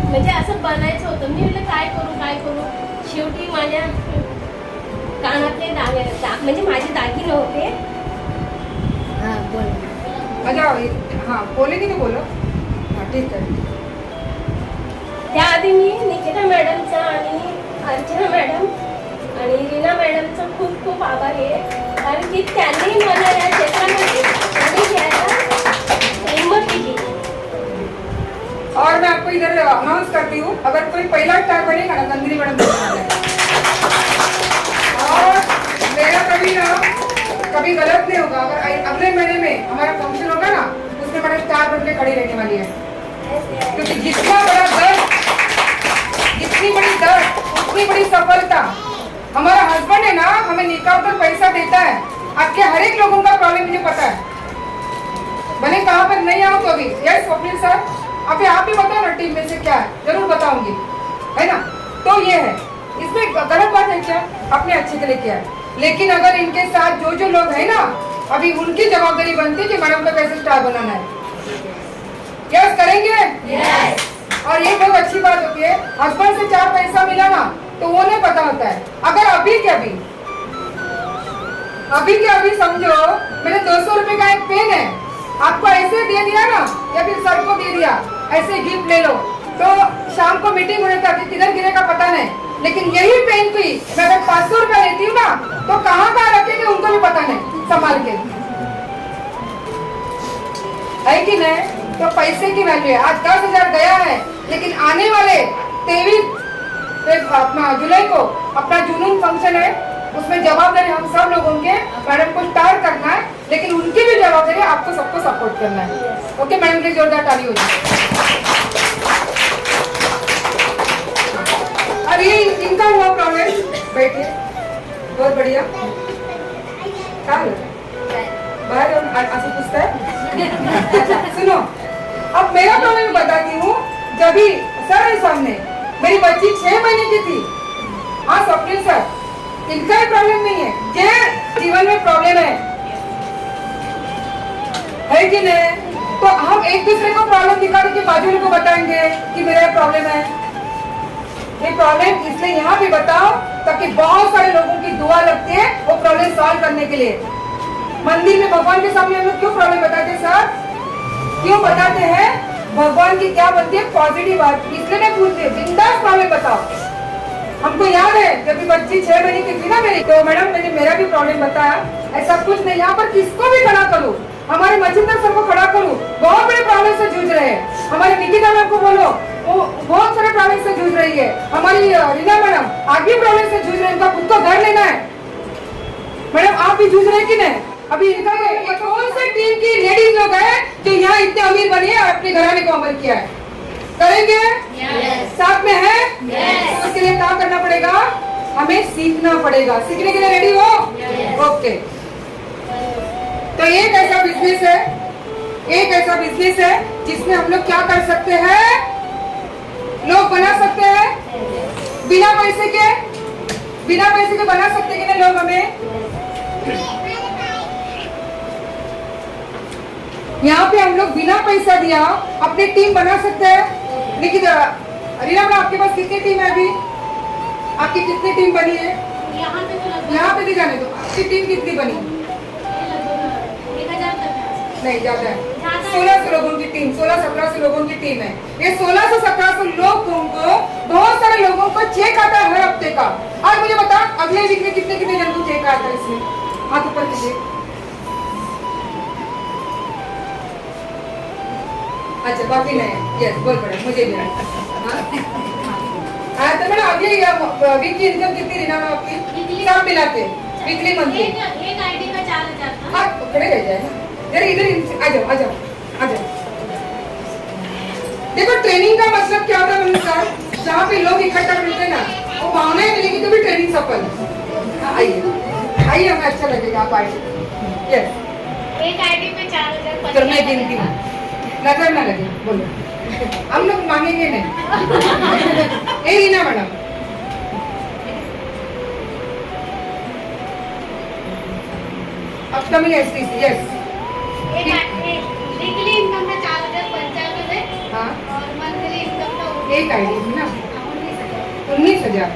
म्हणजे असं बनायचं होतं. मी बोलले काय करू. शेवटी माझ्या कानातले म्हणजे माझे दागिने होते. अच्छा हाँ बोलेंगे तो बोलो. हाँ ठीक है. त्याआधी मी निकिता मॅडमचा आणि अर्चना मॅडम आणि रीना मॅडमचा खूप खूप आभारी आहे. कारण की त्यांनी मला या क्षेत्रामध्ये उडी घ्यायला हिंमत दिली. और मैं आपको इधर अनाउंस करती हूँ. अगर कोई पहला स्टार बनेगा ना नंदिनी मैडम और मेरा कभी गलत नहीं होगा. अगर अगले महीने में हमारा फंक्शन होगा ना उसमें मैडम स्टार बन के खड़ी रहने वाली है. क्योंकि जितना बड़ा दर्द जितनी बड़ी दर्द उतनी बड़ी सफलता. हमारा हस्बैंड है ना हमें निकाल कर पैसा देता है. आपके हर एक लोगों का प्रॉब्लम मुझे पता है. मैंने कहा पर नहीं आओ तो अभी. यस स्वप्निल सर अभी आप ही बताओ ना टीम में से क्या है. जरूर बताऊंगी है ना. तो ये है इसमें गलत बात है क्या. अपने अच्छे के लिए किया है. लेकिन अगर इनके साथ जो लोग है ना अभी उनकी जवाबदारी बनती है कि मैडम का कैसे स्टार बनाना है. यस करेंगे. yes. और ये बहुत अच्छी बात होती है. हस्बैंड से 4 पैसा मिला ना तो वो नहीं पता होता है. अगर अभी के अभी समझो मैंने 200 रुपए का एक पेन है आपको ऐसे दे दिया ना या फिर सर को दे दिया ऐसे गिफ्ट ले लो तो शाम को मीटिंग होने तक किधर गिरेगा पता नहीं. लेकिन यही पेन की मैं अगर 500 रुपया लेती हूँ ना तो कहाँ रखेंगे उनको भी पता नहीं संभाल के. है कि नहीं. तो पैसे की वैल्यू है. आज 10,000 गया है लेकिन आने वाले 23 अपना जुलाई को अपना जुनून फंक्शन है. उसमें जवाबदारी हम सब लोगों के, मैडम को स्टार करना है, लेकिन उनकी भी जवाबदारी आपको सबको सपोर्ट करना है। ओके मैडम के जोरदार ताली हो जाए। अब ये इनका हुआ प्रॉब्लम, बैठिए, बहुत बढ़िया। बाहर आंसू पूछता है। अच्छा सुनो, अब मेरा प्रॉब्लम बताती हूँ। जब भी सर है सामने, मेरी बच्ची 6 महीने की थी। हाँ स्वप्निल सर, इनका भी प्रॉब्लम नहीं है, ये जीवन में प्रॉब्लम है कि नहीं? तो हम एक दूसरे को प्रॉब्लम दिखाने के बाजू को बताएंगे कि मेरा प्रॉब्लम है। ये प्रॉब्लम इसलिए यहाँ भी बताओ ताकि बहुत सारे लोगों की दुआ लगती है वो प्रॉब्लम सॉल्व करने के लिए। मंदिर में भगवान के सामने हम लोग क्यों प्रॉब्लम बताते हैं सर? क्यों बताते हैं? भगवान की क्या बनती है? पॉजिटिव बात। इसलिए मैं पूछती हूँ, बिंदास प्रॉब्लम बताओ। हमको याद है जब भी बच्ची 6 महीने की थी ना मेरी, तो मैडम मैंने मेरा भी प्रॉब्लम बताया। ऐसा कुछ नहीं, यहाँ पर किसको भी खड़ा करूँ, हमारे मचिंदर सर को खड़ा करूँ, बहुत बड़े प्रॉब्लम से जूझ रहे हैं। हमारे निकिता मैम को बोलो, वो बहुत सारे प्रॉब्लम से जूझ रही है। हमारी रीना मैडम आगे प्रॉब्लम से जूझ रहे हैं, इनका खुद को घर लेना है। मैडम आप भी जूझ रहे हैं कि नहीं? अभी इनका ये कौन से टीम की लेडीज लोग हैं जो यहाँ इतने अमीर बनी है और अपने घराने को अमल किया है? करेंगे? साथ में है? तो उसके लिए क्या करना पड़ेगा? हमें सीखना पड़ेगा। सीखने के लिए रेडी हो? ओके। तो एक ऐसा बिजनेस है, एक ऐसा बिजनेस है जिसमें हम लोग क्या कर सकते हैं? लोग बना सकते हैं बिना पैसे के बना सकते हैं कि लोग हमें। यहाँ पे हम लोग बिना पैसा दिया अपनी टीम बना सकते हैं। लेकिन रीना मैम आपके पास कितनी टीम है अभी? आपकी कितनी टीम बनी है? यहाँ पे भी जाने दो। आपकी टीम कितनी बनी? नहीं ज्यादा है, 1600 लोगों की टीम, 1600-1700 लोगों की टीम है। ये 1600-1700 लोगों को, बहुत सारे लोगों को चेक आता है हर हफ्ते का। आज मुझे बता, अगले वीक में कितने जन को चेक आता है? इसमें हाथ ऊपर कीजिए। अच्छा बाकी नहीं, यस बहुत बड़ा, मुझे भी हाँ तो मैडम अगले वीक की इनकम कितनी रीना मैम आपकी? सब मिलाते वीकली मंथली एक आईडी का 4000 था। हाँ खड़े रह जाए ना, इधर आ जाओ। देखो ट्रेनिंग का मतलब क्या होता है मनीष सर? जहाँ पे लोग इकट्ठा मिलते हैं ना, वो भावनाएं मिलेगी तो भी ट्रेनिंग सफल। आइए हमें अच्छा लगेगा, आप आइए। यस एक आईडी पे 4000। तो मैं गिनती हूँ, नजर ना लगे, बोलो। हम लोग मांगेंगे नहीं। ए Reena madam, upcoming STC, yes weekly income का 4095 है। हाँ और मंथली इनकम का एक आईडी ना 19,000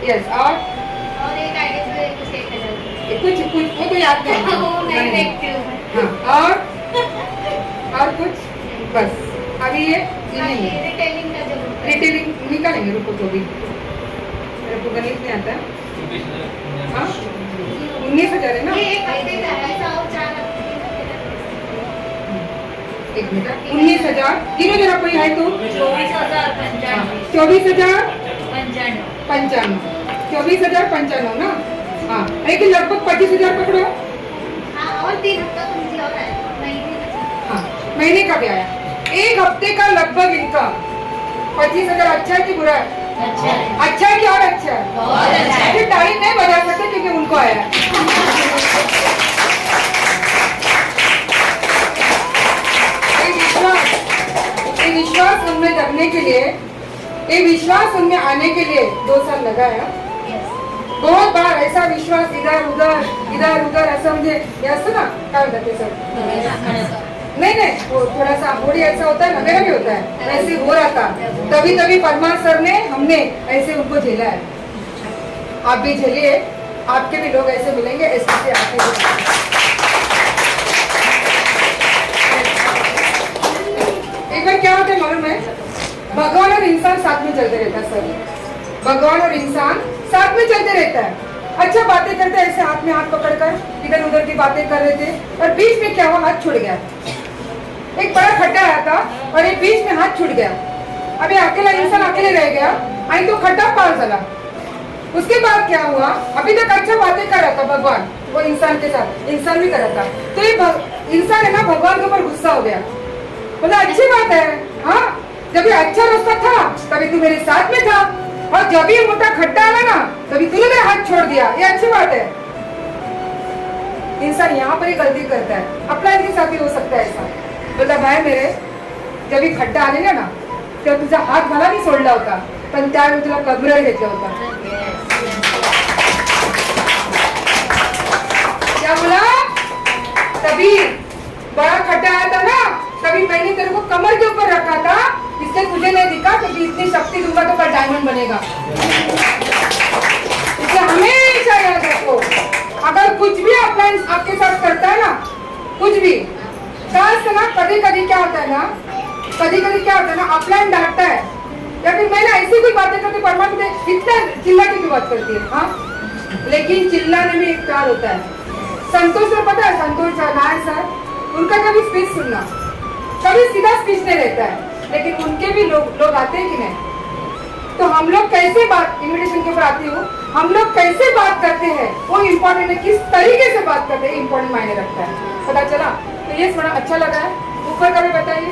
यस। और एक आईडी पे कुछ 1000 कुछ वो तो याद नहीं। नहीं देखती हूँ। हाँ और कुछ बस अभी ये नहीं है। रिटेलिंग का जरूर रिटेलिंग निकालेंगे, रुको तो भी मेरे को गणित नहीं आता। हाँ 19,000 है ना? ये एक हफ्ते का है, ऐसा और 4 एक मिनट, 19,000 गिनो जरा, कोई है तो? 24,095 ना? हाँ लेकिन लगभग 25,000 पकड़ो। हाँ और 3 हफ्ता तो मुझे और है, हाँ महीने का भी आया। एक हफ्ते का लगभग इनकम 25,000। अच्छा है कि बुरा है? अच्छा है कि और अच्छा है? बहुत अच्छा है। फिर तारीफ नहीं बजा सकते क्योंकि उनको आया है। ये विश्वास उनमें जगने के लिए, ये विश्वास उनमें आने के लिए 2 साल लगा है। बहुत बार ऐसा विश्वास इधर उधर ऐसा मुझे ऐसा ना क्या बताते सर? नहीं वो थोड़ा सा बॉडी ऐसा होता है ना, मेरा भी होता है, वैसे हो रहा था। तभी परमार सर ने, हमने ऐसे उनको झेला है। आप भी झेलिए, आपके भी लोग ऐसे मिलेंगे, ऐसे आके। एक बार क्या होता है मालूम है? भगवान और इंसान साथ में चलते रहता है सर। भगवान और इंसान साथ में चलते रहता है। अच्छा बातें करते ऐसे हाथ में हाथ पकड़कर इधर उधर की बातें कर रहे थे, और बीच में क्या हुआ? हाथ छूट गया। एक बड़ा खड्डा आया था और एक बीच में हाथ छूट गया। अभी अकेला इंसान अकेले रह गया आणि तो खड्डा पार झाला। उसके बाद क्या हुआ, अभी तक अच्छा बातें कर रहा था भगवान वो इंसान के साथ, इंसान भी कर रहा था, तो ये इंसान है ना भगवान के ऊपर गुस्सा हो गया, बोला अच्छी बात है, हाँ जब ये अच्छा रास्ता था तभी तू मेरे साथ में था, और जब ये मोटा खड्डा आया ना तभी तूने मेरा हाथ छोड़ दिया, ये अच्छी बात है। इंसान यहाँ पर ही गलती करता है, अपना इनके साथ भी हो सकता है ऐसा, बोलता भाई मेरे जब ये खड्डा आलेला ना तेव्हा तुझा हात मला नाही सोडला होता, पण त्यावेळी तुला कबूल घेतला होता। क्या बोला, तभी बड़ा खड्डा आया था ना तभी मैंने तेरे को कमर के ऊपर रखा था, इसलिए तुझे नहीं दिखा, क्योंकि इतनी शक्ति दूंगा तो कल डायमंड बनेगा। इसलिए हमेशा याद रखो, अगर कुछ भी अपलाइन आपके साथ करता है ना, कुछ भी डांस ना, कभी कभी क्या होता है ना, कभी कभी क्या होता है ना, अपलाइन डांटता है या फिर मैंने ऐसी कोई बातें करती परमात्मा इतना चिल्ला की बात करती है, हाँ लेकिन चिल्लाने में एक प्यार होता है। संतोष सर पता है, संतोष नारायण सर, उनका कभी स्पीच सुनना, कभी सीधा स्पीच नहीं रहता है, लेकिन उनके भी लोग आते हैं कि नहीं, तो हम लोग कैसे बात, इन्विटेशन के ऊपर आती हूँ, हम लोग कैसे बात करते हैं वो इम्पोर्टेंट है, किस तरीके से बात करते हैं इम्पोर्टेंट मायने रखता है, पता चला। तो ये सुना अच्छा लगा है, ऊपर का भी बताइए,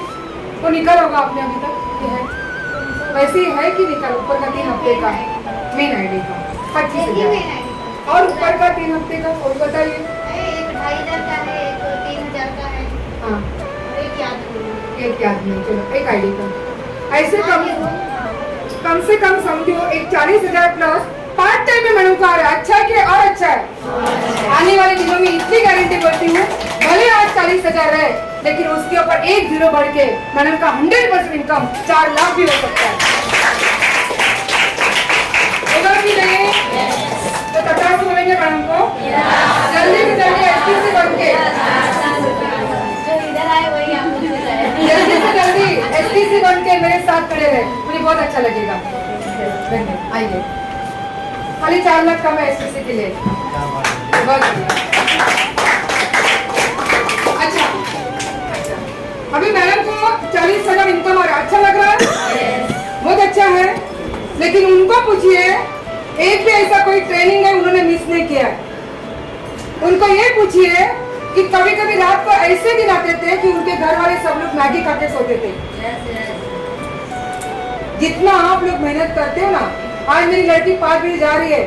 वो निकल होगा आपने अभी तक ये है, वैसे ही है कि निकल, ऊपर का 3 हफ्ते का मेन आईडी का 25,000 और ऊपर का 3 हफ्ते का और बताइए। एक 2,500 का है, एक 3,000 का है, हाँ एक याद नहीं। चलो एक आईडी का, ऐसे कम से कम समझो एक 40,000 प्लस पार्ट टाइम में मैडम को आ रहा है, अच्छा है कि और अच्छा है। आने वाले दिनों में इतनी गारंटी बोलती हूँ, भले आज 40,000 रहे लेकिन उसके ऊपर 1 0 बढ़ के मैडम का 100% इनकम 4 लाख भी हो सकता है, होगा कि नहीं? तो तथा से बोलेंगे मैडम को जल्दी से जल्दी एसटीसी बन के, जो इधर आए वही आप मुझे जाए। जल्दी से जल्दी एसटीसी बन के मेरे साथ खड़े रहे, मुझे बहुत अच्छा लगेगा। आइए, खाली 4 लाख कम है एसटीसी के लिए, बहुत बढ़िया। अच्छा, अभी मैडम को 40,000 इनकम आ रहा है, अच्छा लग रहा है, बहुत अच्छा है, लेकिन उनको पूछिए एक भी ऐसा कोई ट्रेनिंग है उन्होंने मिस नहीं किया। उनको ये पूछिए कि कभी कभी रात को ऐसे दिन आते थे कि उनके घर वाले सब लोग मैगी खा के सोते थे। जितना आप लोग मेहनत करते हो ना, आज मेरी लड़की 5 बजे जा रही है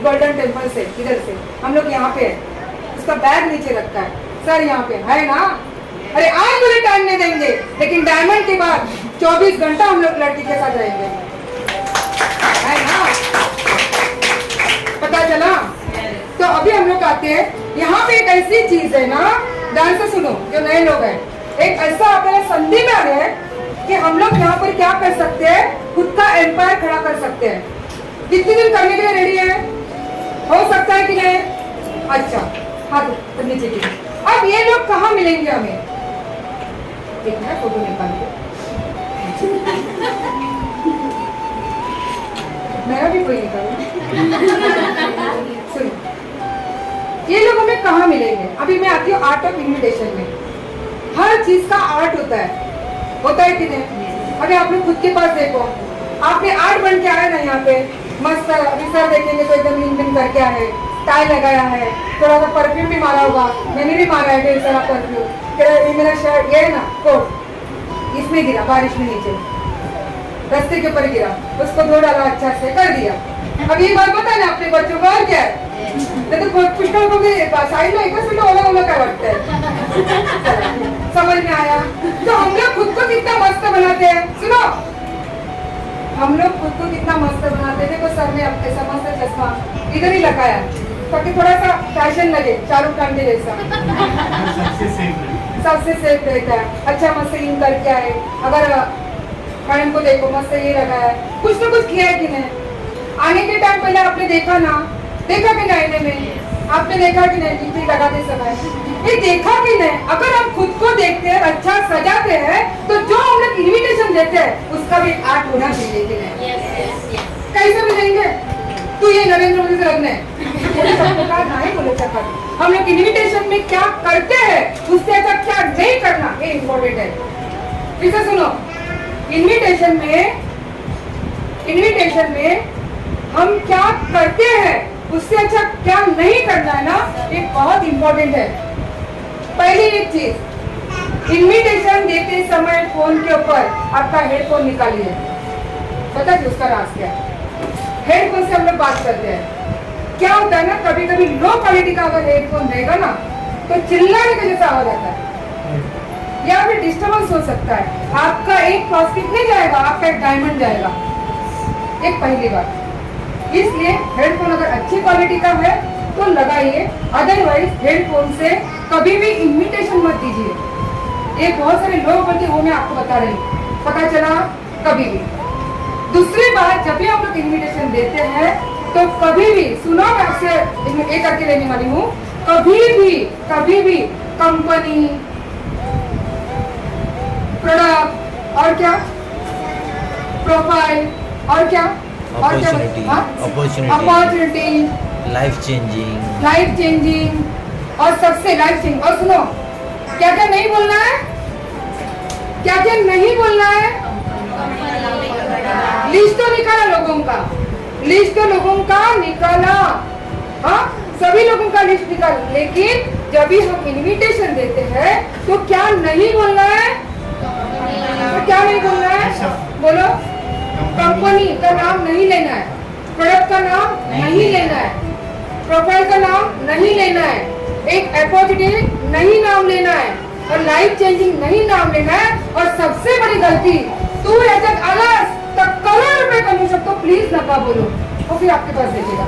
गोल्डन टेम्पल से, इधर से हम लोग यहाँ पे है, उसका बैग नीचे रखता है, सर यहाँ पे है ना, अरे आज मुझे टाइम नहीं देंगे, लेकिन डायमंड के बाद 24 घंटा हम लोग लड़की के साथ रहेंगे, है ना, पता चला। तो अभी हम लोग आते हैं, यहाँ पे एक ऐसी चीज है ना, ध्यान से सुनो जो नए लोग हैं, एक ऐसा आपने संधि में आ रहे हैं कि हम लोग यहाँ पर क्या कर सकते हैं, खुद का एम्पायर खड़ा कर सकते हैं। कितने दिन करने के लिए रेडी है, हो सकता है कि नहीं? अच्छा, हाथ नीचे की। अब ये लोग कहाँ मिलेंगे हमें, देखना है फोटो निकाल के, मेरा भी कोई निकालो। सुनो, ये लोग हमें कहाँ मिलेंगे, अभी मैं आती हूँ आर्ट ऑफ इन्विटेशन में। हर चीज का आर्ट होता है कि नहीं? अभी आप लोग खुद के पास देखो, आपने आर्ट बन के आया ना यहाँ पे, मस्त, अभी सर देखेंगे तो एकदम इन करके आए, टाई लगाया है, थोड़ा सा परफ्यूम भी मारा होगा, मैंने भी मारा है ढेर सारा परफ्यूम, मेरा शर्ट ये है ना कोट, इसमें गिरा बारिश में नीचे, रास्ते के ऊपर गिरा, उसको धो डाला, अच्छा से कर दिया। अब ये बात बता ना अपने बच्चों को, और क्या है, तो पुष्कल को भी साइड में एक ओला ओला क्या लगता है, समझ में आया? तो हम लोग खुद को कितना मस्त बनाते हैं, सुनो, हम लोग खुद को कितना मस्त बनाते हैं। देखो सर ने ऐसा मस्त चश्मा इधर ही लगाया ताकि थोड़ा सा फैशन लगे, शाहरुख खान के जैसा, सबसे सेफ रहता है। अच्छा मस्त इन करके आए, अगर मैडम को देखो मस्त ये लगा है, कुछ ना कुछ किया है कि नहीं? आने के टाइम पहले आपने देखा ना, देखा कि नहीं आईने में, आपने देखा कि नहीं टिकली लगाते समय, ये देखा कि नहीं? अगर हम खुद को देखते हैं, अच्छा सजाते हैं, तो जो हम लोग इन्विटेशन देते हैं उसका भी आर्ट होना चाहिए कि नहीं? कैसे मिलेंगे? तू ये नरेंद्र मोदी से लगने नहीं बोले सकते। हम लोग इन्विटेशन में क्या करते हैं, उससे अच्छा क्या नहीं करना, ये इम्पोर्टेंट है। फिर से सुनो, इन्विटेशन में हम क्या करते हैं उससे अच्छा क्या नहीं करना है ना, ये बहुत इंपॉर्टेंट है। पहली एक चीज, इन्विटेशन देते समय फोन के ऊपर आपका हेडफोन निकालिए। पता कि उसका राज क्या है? हेडफोन से हम लोग बात करते हैं, क्या होता है ना, कभी कभी लो क्वालिटी का अगर हेडफोन रहेगा ना तो चिल्लाने का जैसा आवाज आता है या फिर डिस्टर्बेंस हो सकता है। आपका एक पॉजिटिव नहीं जाएगा, आपका एक डायमंड जाएगा। एक पहली बात, इसलिए हेडफोन अगर अच्छी क्वालिटी का है तो लगाइए, अदरवाइज हेडफोन से कभी भी इन्विटेशन मत दीजिए। ये बहुत सारे लोग बोलते, वो मैं आपको बता रही हूँ, पता चला कभी भी। दूसरी बात, जब भी हम लोग इन्विटेशन देते हैं तो कभी भी सुनो, मैं आपसे एक करके लेने वाली हूँ, कभी भी कंपनी, प्रोडक्ट और क्या, प्रोफाइल और क्या, अपॉर्चुनिटी, लाइफ चेंजिंग और सबसे लाइफ चेंजिंग। और सुनो, क्या क्या नहीं बोलना है, क्या क्या नहीं बोलना है, लिस्ट तो निकाला लोगों का, लिस्ट तो लोगों का निकाला, हाँ सभी लोगों का लिस्ट निकाल। लेकिन जब भी हम इनविटेशन देते हैं तो क्या नहीं बोलना है, तो क्या नहीं बोलना है, बोलो। कंपनी का नाम नहीं लेना है, प्रोडक्ट का नाम नहीं लेना है, प्रोफाइल का नाम नहीं लेना है, एक अपॉर्चुनिटी नहीं नाम लेना है, और लाइफ चेंजिंग नहीं नाम लेना है। और सबसे बड़ी गलती, तू याच्यात आलास तर करोड़ रुपए कमवू शकतो, प्लीज नका बोलो, वो फिर आपके पास देखेगा।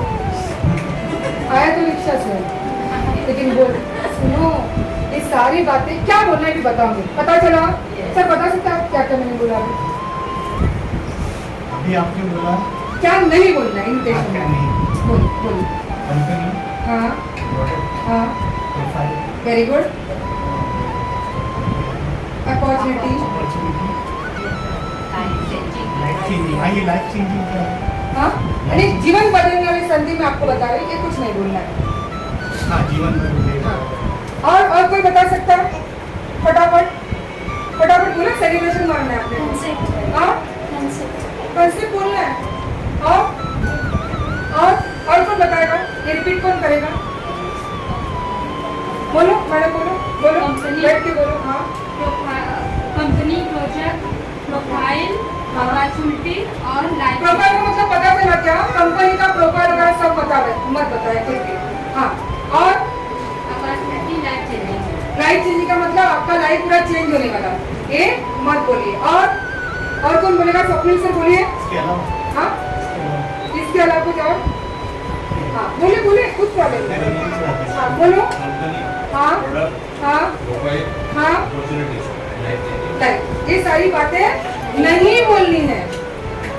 आया तो रिक्शा से, लेकिन बोल, सुनो, ये सारी बातें क्या बोलना है भी बताऊंगी। पता चला? सर बता सकते आप क्या क्या मैंने बोला अभी आपने बोला क्या नहीं बोलना है इन्विटेशन क्या में? नहीं? बोल बोल। कंपनी, हाँ प्रोडक्ट, हाँ, profile, very good. Opportunity, opportunity, life changing. हाँ, ये लाइफ चेंजिंग क्या है? हाँ, यानी जीवन बदलने वाली संधि में आपको बता रही हूँ, ये कुछ नहीं बोलना है। हाँ, जीवन में मिलेगा। और कोई बता सकता है? फटाफट फटाफट बोलो, सेलिब्रेशन मारना है आपने। हाँ, कंसेप्ट बोलना है। और कौन बताएगा? ये रिपीट कौन करेगा? बोलो मैडम, बोलो कंपनी। बैठ के बोलो। हाँ, कंपनी, प्रोजेक्ट, प्रोफाइल, अपॉर्चुनिटी और लाइफ। प्रोफाइल का मतलब पता चला क्या? कंपनी का प्रोफाइल वगैरह सब मत बताए कोई भी। हाँ, और opportunity, life changing. Life changing का मतलब आपका लाइफ पूरा चेंज होने वाला, ये मत बोलिए। और कौन बोलेगा? स्वप्निल सर बोलिए। इसके अलावा हाँ, इसके अलावा कुछ और? हाँ बोले कुछ प्रॉब्लम नहीं। हाँ बोलो। हाँ हाँ हाँ, लाइक, ये सारी बातें नहीं बोलनी है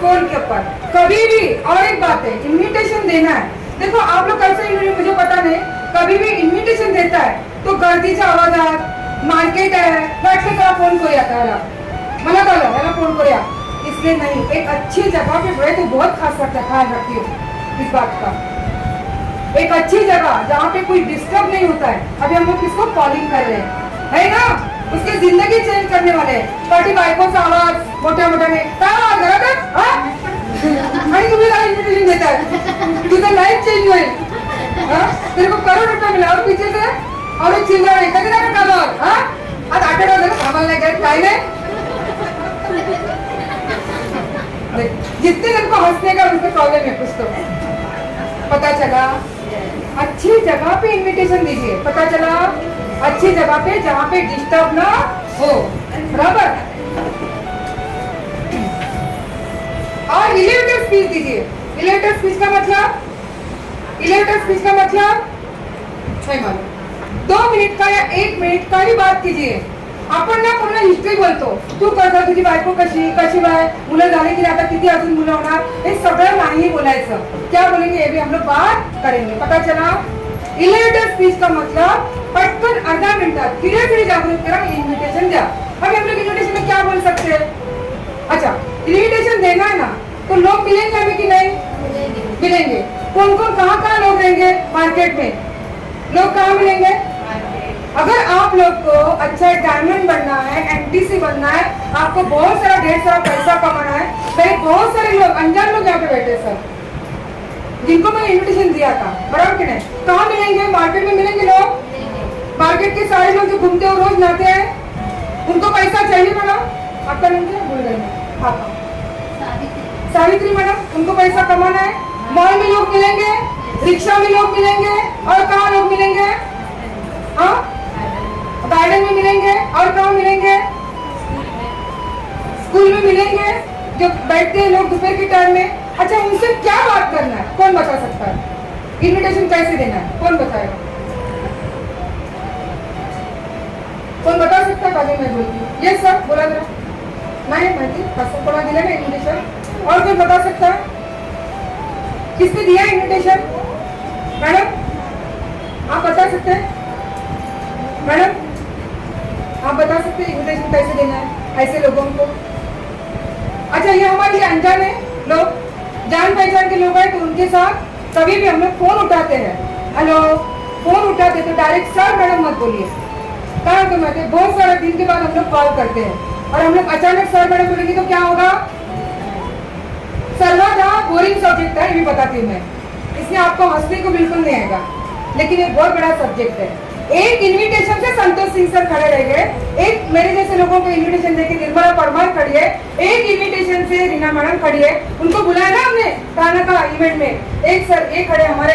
फोन के ऊपर कभी भी। और एक बात है, इन्विटेशन देना है। देखो आप लोग कैसे इन्विटेशन, मुझे पता नहीं, कभी भी इन्विटेशन देता है तो गर्दीचा आवाजात, मार्केट आहे, वाटतं का फोन करूया त्याला, मला कळलं याला फोन करूया, इसलिए नहीं। एक अच्छी जगह पे गए तो बहुत खास ख्याल रखती हूँ इस बात का। एक अच्छी जगह जहाँ पे कोई डिस्टर्ब नहीं होता है। अभी हम लोग किसको कॉलिंग कर रहे हैं, है ना, उसकी जिंदगी चेंज करने वाले हैं। पार्टी बायकोचा आवाज मोठ्या मोठ्याने काय आवाज घरात, आणि तुम्ही त्याला इन्विटेशन देताय, तुझं लाईफ चेंज होईल, तेरे को करोड़ रुपये मिला। और पीछे से और एक चिल्ला रहे, कधी ना कामावर, आज आठवडा झालं कामाला नाही गेलं, काय नाही। जितने जन को हंसने का उसमें प्रॉब्लम है कुछ तो। पता चला? अच्छी जगह पे इनविटेशन दीजिए। पता चला? अच्छी जगह पे जहाँ पे डिस्टर्ब ना हो, बराबर। और इलेवेटर स्पीच दीजिए। इलेवेटर स्पीच का मतलब, नहीं मालूम, 2 मिनिट का या 1 मिनिट का ही बात कीजिए। आपण ना पूर्ण हिस्ट्री बोलतो, तू कसं, तुझी बायको कशी बाय, मुलं झाली की आता किती अजून मुलं होणार, हे सगळं नाही बोलायचं। क्या बोलेंगे, ये भी हम लोग बात करेंगे। पता चला? इलेवेटर स्पीच का मतलब पटकन आधा मिनटात धीरे जागरूक करा, इन्विटेशन द्या। अभी हम लोग इन्विटेशन में क्या बोल सकते हैं? अच्छा, इन्विटेशन देना है ना, तो लोग मिलेंगे हमें कि नहीं मिलेंगे? कौन कहाँ लोग रहेंगे? मार्केट में लोग कहाँ मिलेंगे? अगर आप लोग को अच्छा डायमंड बनना है, एनटीसी बनना है, आपको बहुत सारा ढेर सारा पैसा कमाना है, तो बहुत सारे लोग, अनजान लोग यहाँ पे बैठे सर, जिनको मैंने इन्विटेशन दिया था, बराबर कि नहीं? कहाँ मिलेंगे? मार्केट में मिलेंगे लोग। मार्केट के सारे लोग जो घूमते और रोज नहाते हैं, उनको पैसा चाहिए मैडम। आपका नाम क्या? भूल गए। आपका सावित्री मैडम। उनको पैसा कमाना है। मॉल में लोग मिलेंगे, रिक्शा में लोग मिलेंगे, और कहाँ लोग मिलेंगे? हाँ, गार्डन में मिलेंगे, और कहाँ मिलेंगे? स्कूल में मिलेंगे, जो बैठते हैं लोग दोपहर के टाइम में। अच्छा, उनसे क्या बात करना है? कौन बता सकता है? इन्विटेशन कैसे देना है? कौन बताएगा? कौन बता सकता है? कभी मैं बोलती हूँ ये सर बोला जरा। नहीं माहिती कसं कोणा दिलं का इन्विटेशन? और कोई बता सकता है? किसने दिया इन्विटेशन? मैडम आप बता सकते हैं? मैडम आप बता सकते हैं इन्विटेशन कैसे देना है ऐसे लोगों को? अच्छा, ये हमारे लिए अनजान है लोग, जान पहचान के लोग हैं तो उनके साथ कभी भी हम लोग फोन उठाते हैं, हेलो फोन उठाते तो डायरेक्ट सर मैडम मत बोलिए। कहा तो मैं बहुत सारे दिन के बाद हम लोग कॉल करते हैं और हम लोग अचानक सर मैडम बोलेंगे तो क्या होगा? सर्वदा बोरिंग सब्जेक्ट है, ये भी बताती हूँ मैं, इसमें आपको हंसने को बिल्कुल नहीं आएगा, लेकिन एक बहुत बड़ा सब्जेक्ट है। एक इनविटेशन से संतोष सिंह सर खड़े रह गए, एक मेरे जैसे लोगों को इनविटेशन देके निर्मला परमार खड़ी है, एक इनविटेशन से रीना मैडम खड़ी है, उनको बुलाया ना हमने ताना का इवेंट में। एक सर एक खड़े हमारे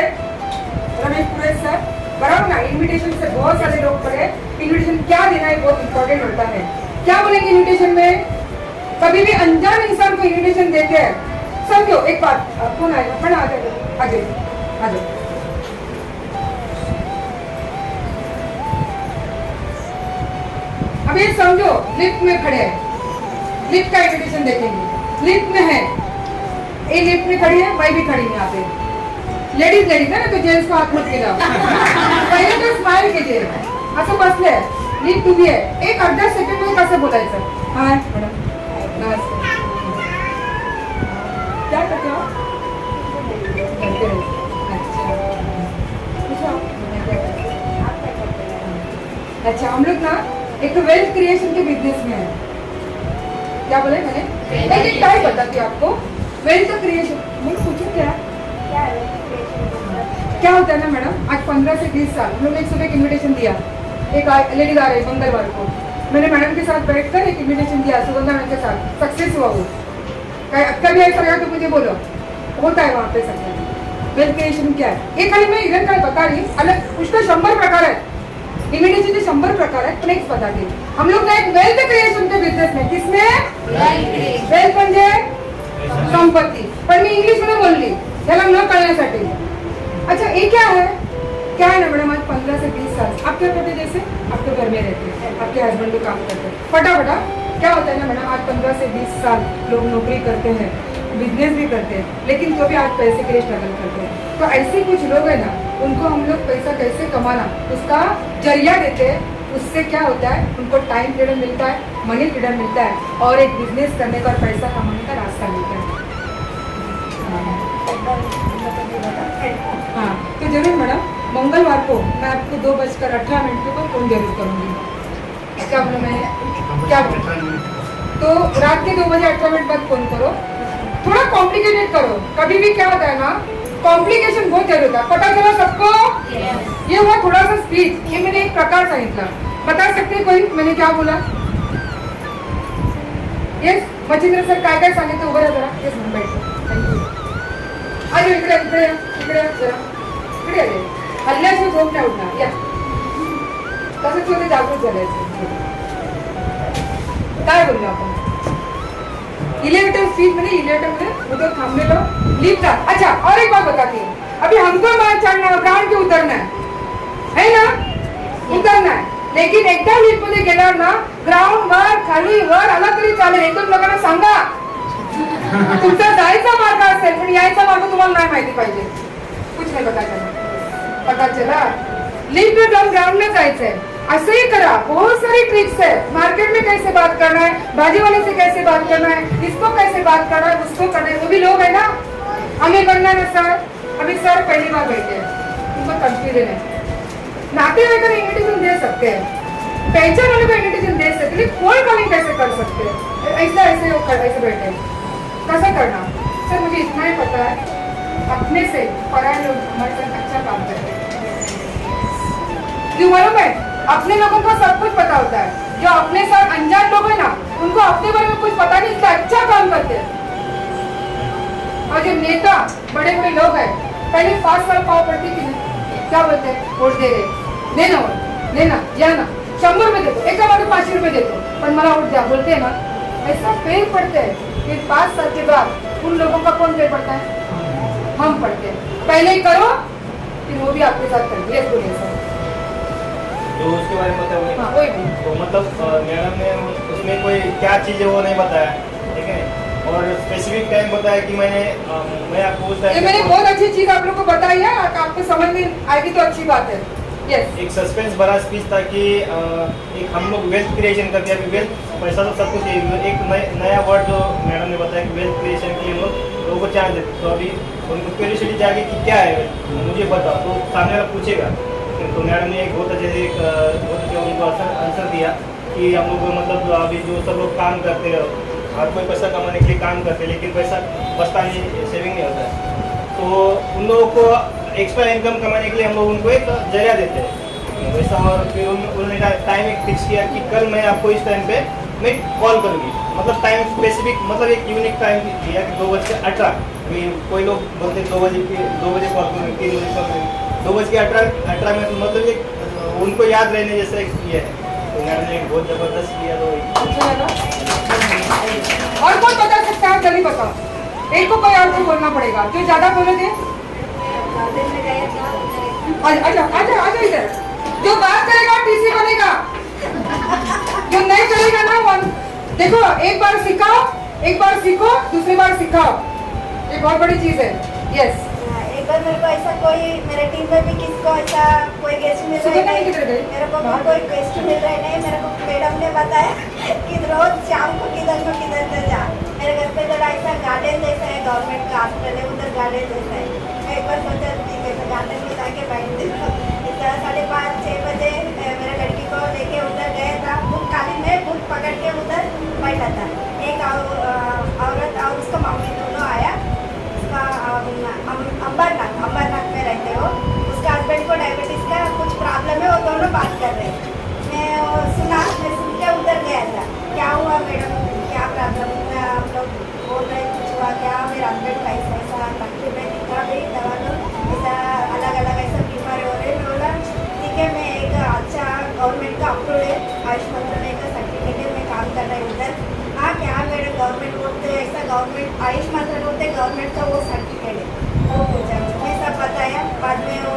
रमेश पुरे सर, बराबर ना? इनविटेशन से बहुत सारे लोग खड़े। इनविटेशन क्या देना है बहुत इंपॉर्टेंट होता है। क्या बोलेंगे इनविटेशन में? कभी भी अनजान इंसान को इनविटेशन देते हैं, समझो एक बात, कौन आएगा? मैडम आ जाओ, आ जाओ, आ जाओ। अब ये समझो लिफ्ट में खड़े हैं, लिफ्ट का इन्विटेशन देखेंगे, लिफ्ट में है, ये लिफ्ट में खड़ी है, मैं भी खड़ी हूँ यहाँ पे। लेडीज है ना, तो जेंट्स को हाथ मत मिलाओ, पहले तो स्माइल कीजिए। असं बसले लिफ्ट उभी आहे, एक अर्धा सेकंड मध्ये कसं बोलायचं? हाय मॅडम, नमस्ते, क्या करते हो? अच्छा, हम लोग ना एक वेल्थ क्रिएशन के बिजनेस में है। क्या बोले मैंने? एक टाइप बताती हूँ आपको, वेल्थ क्रिएशन। मैं पूछूं क्या होता है ना मैडम, आज 15 से 20 साल हम लोग ने एक सुबह एक इन्विटेशन दिया, एक लेडीज आ रही मंगलवार को, मैंने मैडम के साथ बैठकर एक इन्विटेशन दिया सुगंधा मैडम के साथ, सक्सेस हुआ वो। कभी ऐसा लगा तो मुझे बोलो, होता है वहाँ पे सक्सेस। वेल्थ क्रिएशन क्या है? ये खाली मैं इधर का बता रही, अलग उसका 100 प्रकार है, इन्विटेशन के 100 प्रकार है। नेक्स्ट बता दी हम लोग ना एक वेल्थ क्रिएशन के बिजनेस में, किसमें? वेल्थ म्हणजे संपत्ती, पण मी इंग्लिश मध्ये बोलली याला न कळण्यासाठी। अच्छा, ये क्या है? क्या है ना मैडम, आज 15 से 20 साल आप क्या करते? जैसे आपके घर में रहते हैं, आपके हस्बैंड को काम करते हैं, फटाफटा क्या होता है ना मैडम, आज 15 से 20 साल लोग नौकरी करते हैं, बिजनेस भी करते हैं, लेकिन तो भी आज पैसे के लिए स्ट्रगल करते हैं। तो ऐसे कुछ लोग हैं ना, उनको हम लोग पैसा कैसे कमाना उसका जरिया देते हैं। उससे क्या होता है, उनको टाइम फ्रीडम मिलता है, मनी फ्रीडम मिलता है, और एक बिजनेस करने का, पैसा कमाने का रास्ता मिलता है। हाँ, तो जरूर मैडम मंगलवार को मैं आपको 2:18 को फोन जरूर करूँगी। क्या बोला मैंने? क्या बोला? तो रात के 2:18 बाद फोन करो, थोड़ा कॉम्प्लिकेटेड करो। कभी भी क्या होता है ना, कॉम्प्लिकेशन बहुत जरूरत है। पता चला सबको? ये हुआ थोड़ा सा स्पीच, ये मैंने एक प्रकार सांगितला। बता सकते कोई मैंने क्या बोला? यस, मच्छिंद्र सर काय काय सांगितलं? उभं राहा जरा, येस मॅम, बैठ, थँक्यू। आज इकडे इकडे इकडे जरा इकडे आले, हल्ल्याशिवाय झोप नाही उठणार, या तसंच होते, जागृत झाल्याचं। काय बोललो आपण? एलिवेटर स्पीड में, एलिवेटर में उधर थामने लो, लिफ्ट। अच्छा, और एक बात बताती हूँ, अभी हमको मार चढ़ना, ग्राउंड पे उतरना है ना? उतरना है, लेकिन एकदा लिफ्ट मध्ये गेल्यावर ना, ग्राउंड वर खाली वर आला तरी चालेल, एकदम लोकांना सांगा तुमचा जायचा मार्ग असेल, पण यायचा मार्ग तुम्हाला नाही माहिती पाहिजे। कुछ नाही पता चला लिफ्ट में जाऊन ग्राउंड में जायचंय, ऐसे ही करा। बहुत सारी ट्रिक्स है, मार्केट में कैसे बात करना है, भाजी वाले से कैसे बात करना है, इसको कैसे बात करना है, उसको करना है, वो भी लोग है ना, हमें करना है ना सर। अभी सर पहली बार बैठे हैं, उनको कंफ्यूजन है। नाते वाले को इन्विटेशन दे सकते हैं, पहचान वाले को इन्विटेशन दे सकते हैं, कोल्ड कॉलिंग कैसे कर सकते हैं? ऐसे बैठे कैसा करना? सर मुझे इतना ही पता है, अपने से पराये लोग हमारे साथ अच्छा काम करते हैं। क्यों मालूम है? अपने लोगों को सब कुछ पता होता है, जो अपने साथ अनजान लोग है ना, उनको अपने बारे में कुछ पता नहीं, इसका अच्छा काम करते हैं। और जो नेता बड़े बड़े लोग हैं, पहले 5 साल पाव पड़ती थी ना, क्या बोलते हैं? वोट दे रहे, लेना वोट, लेना जाना, 100 रुपये देते, एक बार 5 रुपये देते, पर मला वोट दिया बोलते हैं ना, ऐसा पेड़ पड़ते हैं कि 5 साल के बाद उन लोगों का कौन पेड़ पड़ता है? हम पढ़ते हैं। पहले ही करो कि वो भी आपके साथ करेंगे। ये बोलिए सर। तो उसके बारे में बताओगे? हाँ वही बोलिए। तो मतलब मैडम ने उसमें कोई क्या चीज़ है वो नहीं बताया, ठीक है, और स्पेसिफिक टाइम बताया कि मैं आपको उस ये टाइम मैंने बहुत अच्छी चीज आप लोग को बताई है, आपको समझ में आएगी तो अच्छी बात है। यस, एक सस्पेंस भरा स्पीच था कि एक हम लोग वेल्थ क्रिएशन करते हैं। अभी वेल्थ पैसा तो सब कुछ है, एक नया वर्ड जो मैडम ने बताया कि वेल्थ क्रिएशन के लिए लोगों को चांस देते। तो अभी उनको क्यूरियोसिटी जाएगी कि क्या है मुझे बताओ, तो सामने वाला पूछेगा। तो मैडम ने एक बहुत अच्छे उनको आंसर दिया कि हम लोग मतलब अभी जो सब लोग काम करते हैं, हर कोई पैसा कमाने के लिए काम करते हैं, लेकिन पैसा बचता नहीं, सेविंग नहीं होता है। तो उन लोगों को एक्स्ट्रा इनकम कमाने के लिए हम लोग उनको एक जरिया देते हैं वैसा। और फिर उन्होंने टाइम एक फिक्स किया कि कल मैं आपको इस टाइम पे मैं कॉल करूँगी, मतलब टाइम स्पेसिफिक, मतलब एक यूनिक टाइम दिया कि 2:18। कोई लोग बोलते 2 बजे कॉल करूँगी, 3 बजे कॉल करूँगी, 2:18 में, मतलब एक उनको याद रहने जैसा एक ये है। तो मैडम ने बहुत ज़बरदस्त किया। तो और कौन बता सकता है? जल्दी बताओ, एक को कोई और को बोलना पड़ेगा। जो ज्यादा बोलोगे आजा इधर। जो बात करेगा टीसी बनेगा, जो नहीं करेगा ना देखो, एक बार सिखाओ, एक बार सीखो, दूसरी बार सिखाओ, ये बहुत बड़ी चीज है। यस, एक बार मेरे को ऐसा कोई मेरे टीम में भी किसको ऐसा कोई गेस्ट मिल रहा है, मेरे को भी कोई गेस्ट मिल रहा नहीं, मेरे को मैडम ने बताया कि रोज शाम को किधर से जा। मेरे घर पे जरा ऐसा गार्डन जैसा है, गवर्नमेंट का हॉस्पिटल है, उधर गार्डन जैसा है। मैं एक बार सोचा ठीक है, गार्डन में जाके बैठती हूँ। 5:30-6 बजे मेरे लड़की को लेके उधर गया था, बुक खाली में बुक पकड़ के उधर बैठा था। एक औरत और उसका मम्मी दोनों आया, उसका अंबरनाथ में रहते हो, उसका हस्बैंड को डायबिटीज़ का कुछ प्रॉब्लम है, वो दोनों बात कर रहे हैं। मैं सुन के उधर गया था, क्या हुआ मैडम, क्या प्रॉब्लम है? हम लोग बोल रहे कुछ हुआ क्या? मेरा हस्बैंड का ऐसा डॉक्टर में दिखा भाई, दवा लो, ऐसा अलग ऐसा बीमारी हो रही है। मैं बोला ठीक है, मैं एक अच्छा गवर्नमेंट का अप्रूव है, आयुष मंत्रालय का सर्टिफिकेट में काम कर रहे हैं उधर। हाँ क्या मेरे गवर्नमेंट बोलते ऐसा, गवर्नमेंट आयुष मंत्रालय बोलते गवर्नमेंट का वो सर्टिफिकेट है, वो पूछा मैं सब बताया। बाद में वो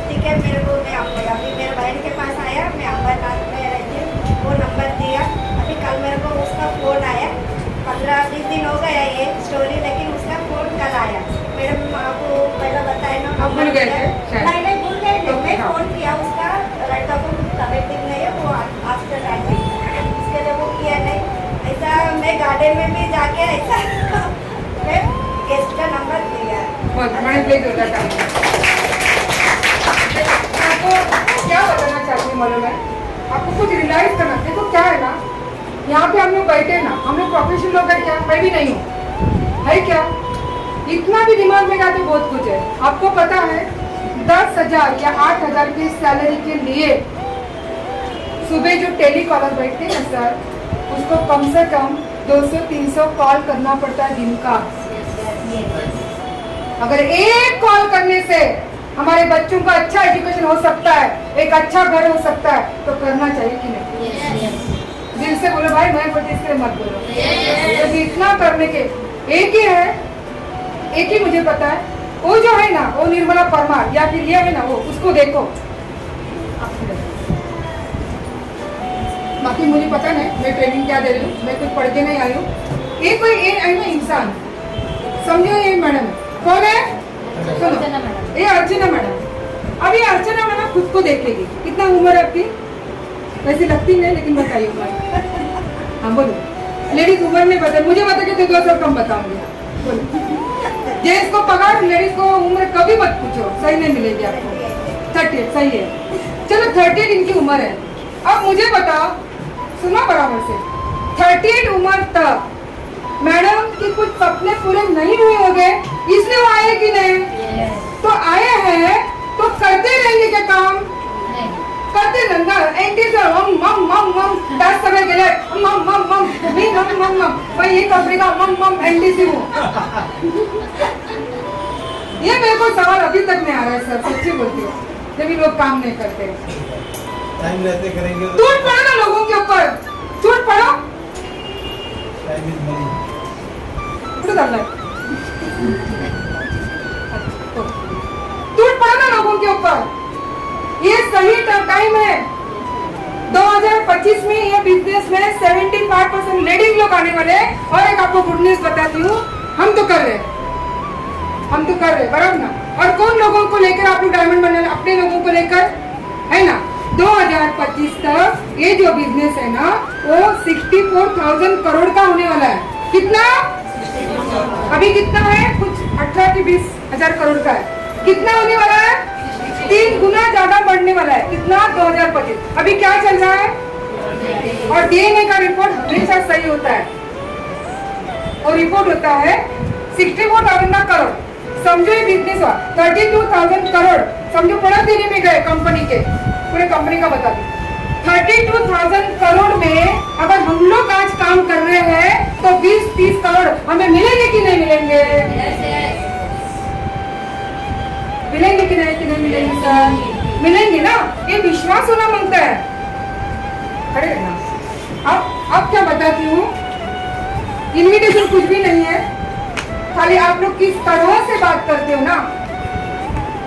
ठीक है, मेरे को मैं अभी मेरे बहन के पास आया, मैं अंबरनाथ में रहती हूँ, वो नंबर दिया। अभी कल मेरे को उसका फ़ोन आया, 15-20 दिन हो गया ये स्टोरी, लेकिन उसका फ़ोन कल आया। मैडम आपको पहले बताया ना, आप भूल गए थे? नहीं भूल गए थे। मैं फ़ोन किया, उसका लड़का को तबियत ठीक नहीं है, वो आफ्टर एडमिट, उसके लिए वो किया नहीं। ऐसा मैं गार्डन में भी जाके ऐसा मैं गेस्ट का नंबर दिया। आपको क्या बताना चाहती हूँ मालूम है? आपको कुछ रियलाइज करना। देखो क्या है ना, यहाँ पे हम लोग बैठे ना, हम लोग प्रोफेशनल लोग हैं क्या? मैं भी नहीं हूँ, है क्या? इतना भी दिमाग में तो बहुत कुछ है। आपको पता है 10,000 या 8,000 की सैलरी के लिए सुबह जो टेली कॉलर बैठते हैं सर, उसको कम से कम 200-300 कॉल करना पड़ता है दिन का। अगर एक कॉल करने से हमारे बच्चों का अच्छा एजुकेशन हो सकता है, एक अच्छा घर हो सकता है, तो करना चाहिए कि नहीं? दिल से बोलो भाई, मैं बोलती इसके मत बोलो। तो इतना करने के एक ही है, एक ही मुझे पता है, वो जो है ना, वो निर्मला परमार या फिर ये है ना, वो उसको देखो। बाकी मुझे पता नहीं, मैं ट्रेनिंग क्या दे रही हूँ, मैं कुछ पढ़ के नहीं आई हूँ। ये कोई है ना इंसान, समझो ये मैडम कौन है? सुनो, ये अर्चना मैडम। अब ये अर्चना मैडम खुद को देखेगी, कितना उम्र है आपकी? वैसे लगती नहीं, लेकिन बताइए उम्र। हाँ बोलो, लेडीज उम्र नहीं बता, मुझे बता के तो 2 साल कम बताऊंगी। बोलो, जेंट्स को पगार, लेडीज को उम्र कभी मत पूछो, सही नहीं मिलेगी आपको। 38 सही है, चलो 38 इनकी उम्र है। अब मुझे बताओ, सुनो बराबर से, 38 उम्र तक मैडम कि कुछ सपने पूरे नहीं हुए होंगे इसलिए वो आए कि नहीं? तो आए हैं तो करते रहेंगे क्या काम? करते रहना एंटी मम मम मम मम 10 समय के लिए मम मम मम मी मम मम मम मैं ये कंपनी का मम मम एंटी सी हूँ। ये मेरे को सवाल अभी तक नहीं आ रहा है सर, सच्ची बोलती हूँ, जब ये लोग काम नहीं करते। टाइम रहते करेंगे तो टूट पड़ो ना लोगों के ऊपर, टूट पड़ो। Time is money. टूट पड़ो ना लोगों के ऊपर, ये सही टाइम है। 2025 में ये बिजनेस में 75% लेडीज लोग आने वाले हैं। और एक आपको गुड न्यूज बताती हूँ, हम तो कर रहे बराबर ना। और कौन लोगों को लेकर आप लोग डायमंड बनने वाले? अपने लोगों को लेकर, है ना। 2025 तक ये जो बिजनेस है ना वो 64,000 करोड़ का होने वाला है। कितना? अभी कितना है? कुछ 18 की 20 हजार करोड़ का है। कितना होने वाला है? 3 गुना ज्यादा बढ़ने वाला है। कितना? 2025। अभी क्या चल रहा है? और डीएनए का रिपोर्ट हमेशा सही होता है, और रिपोर्ट होता है 64,000 करोड़। समझो ये बिजनेस हुआ 32,000 करोड़। समझो बड़ा देने में गए कंपनी के, पूरे कंपनी का बता दी। 32,000 करोड़ में अगर हम लोग आज काम कर रहे हैं तो 20-30 करोड़ हमें मिलेंगे कि नहीं मिलेंगे? मिलेंगे कि नहीं मिलेंगे सर? मिलेंगे ना। ये विश्वास होना मांगता है। खड़े रहना। अब क्या बताती हूँ, इन्विटेशन कुछ भी नहीं है, खाली आप लोग किस तरह से बात करते हो ना।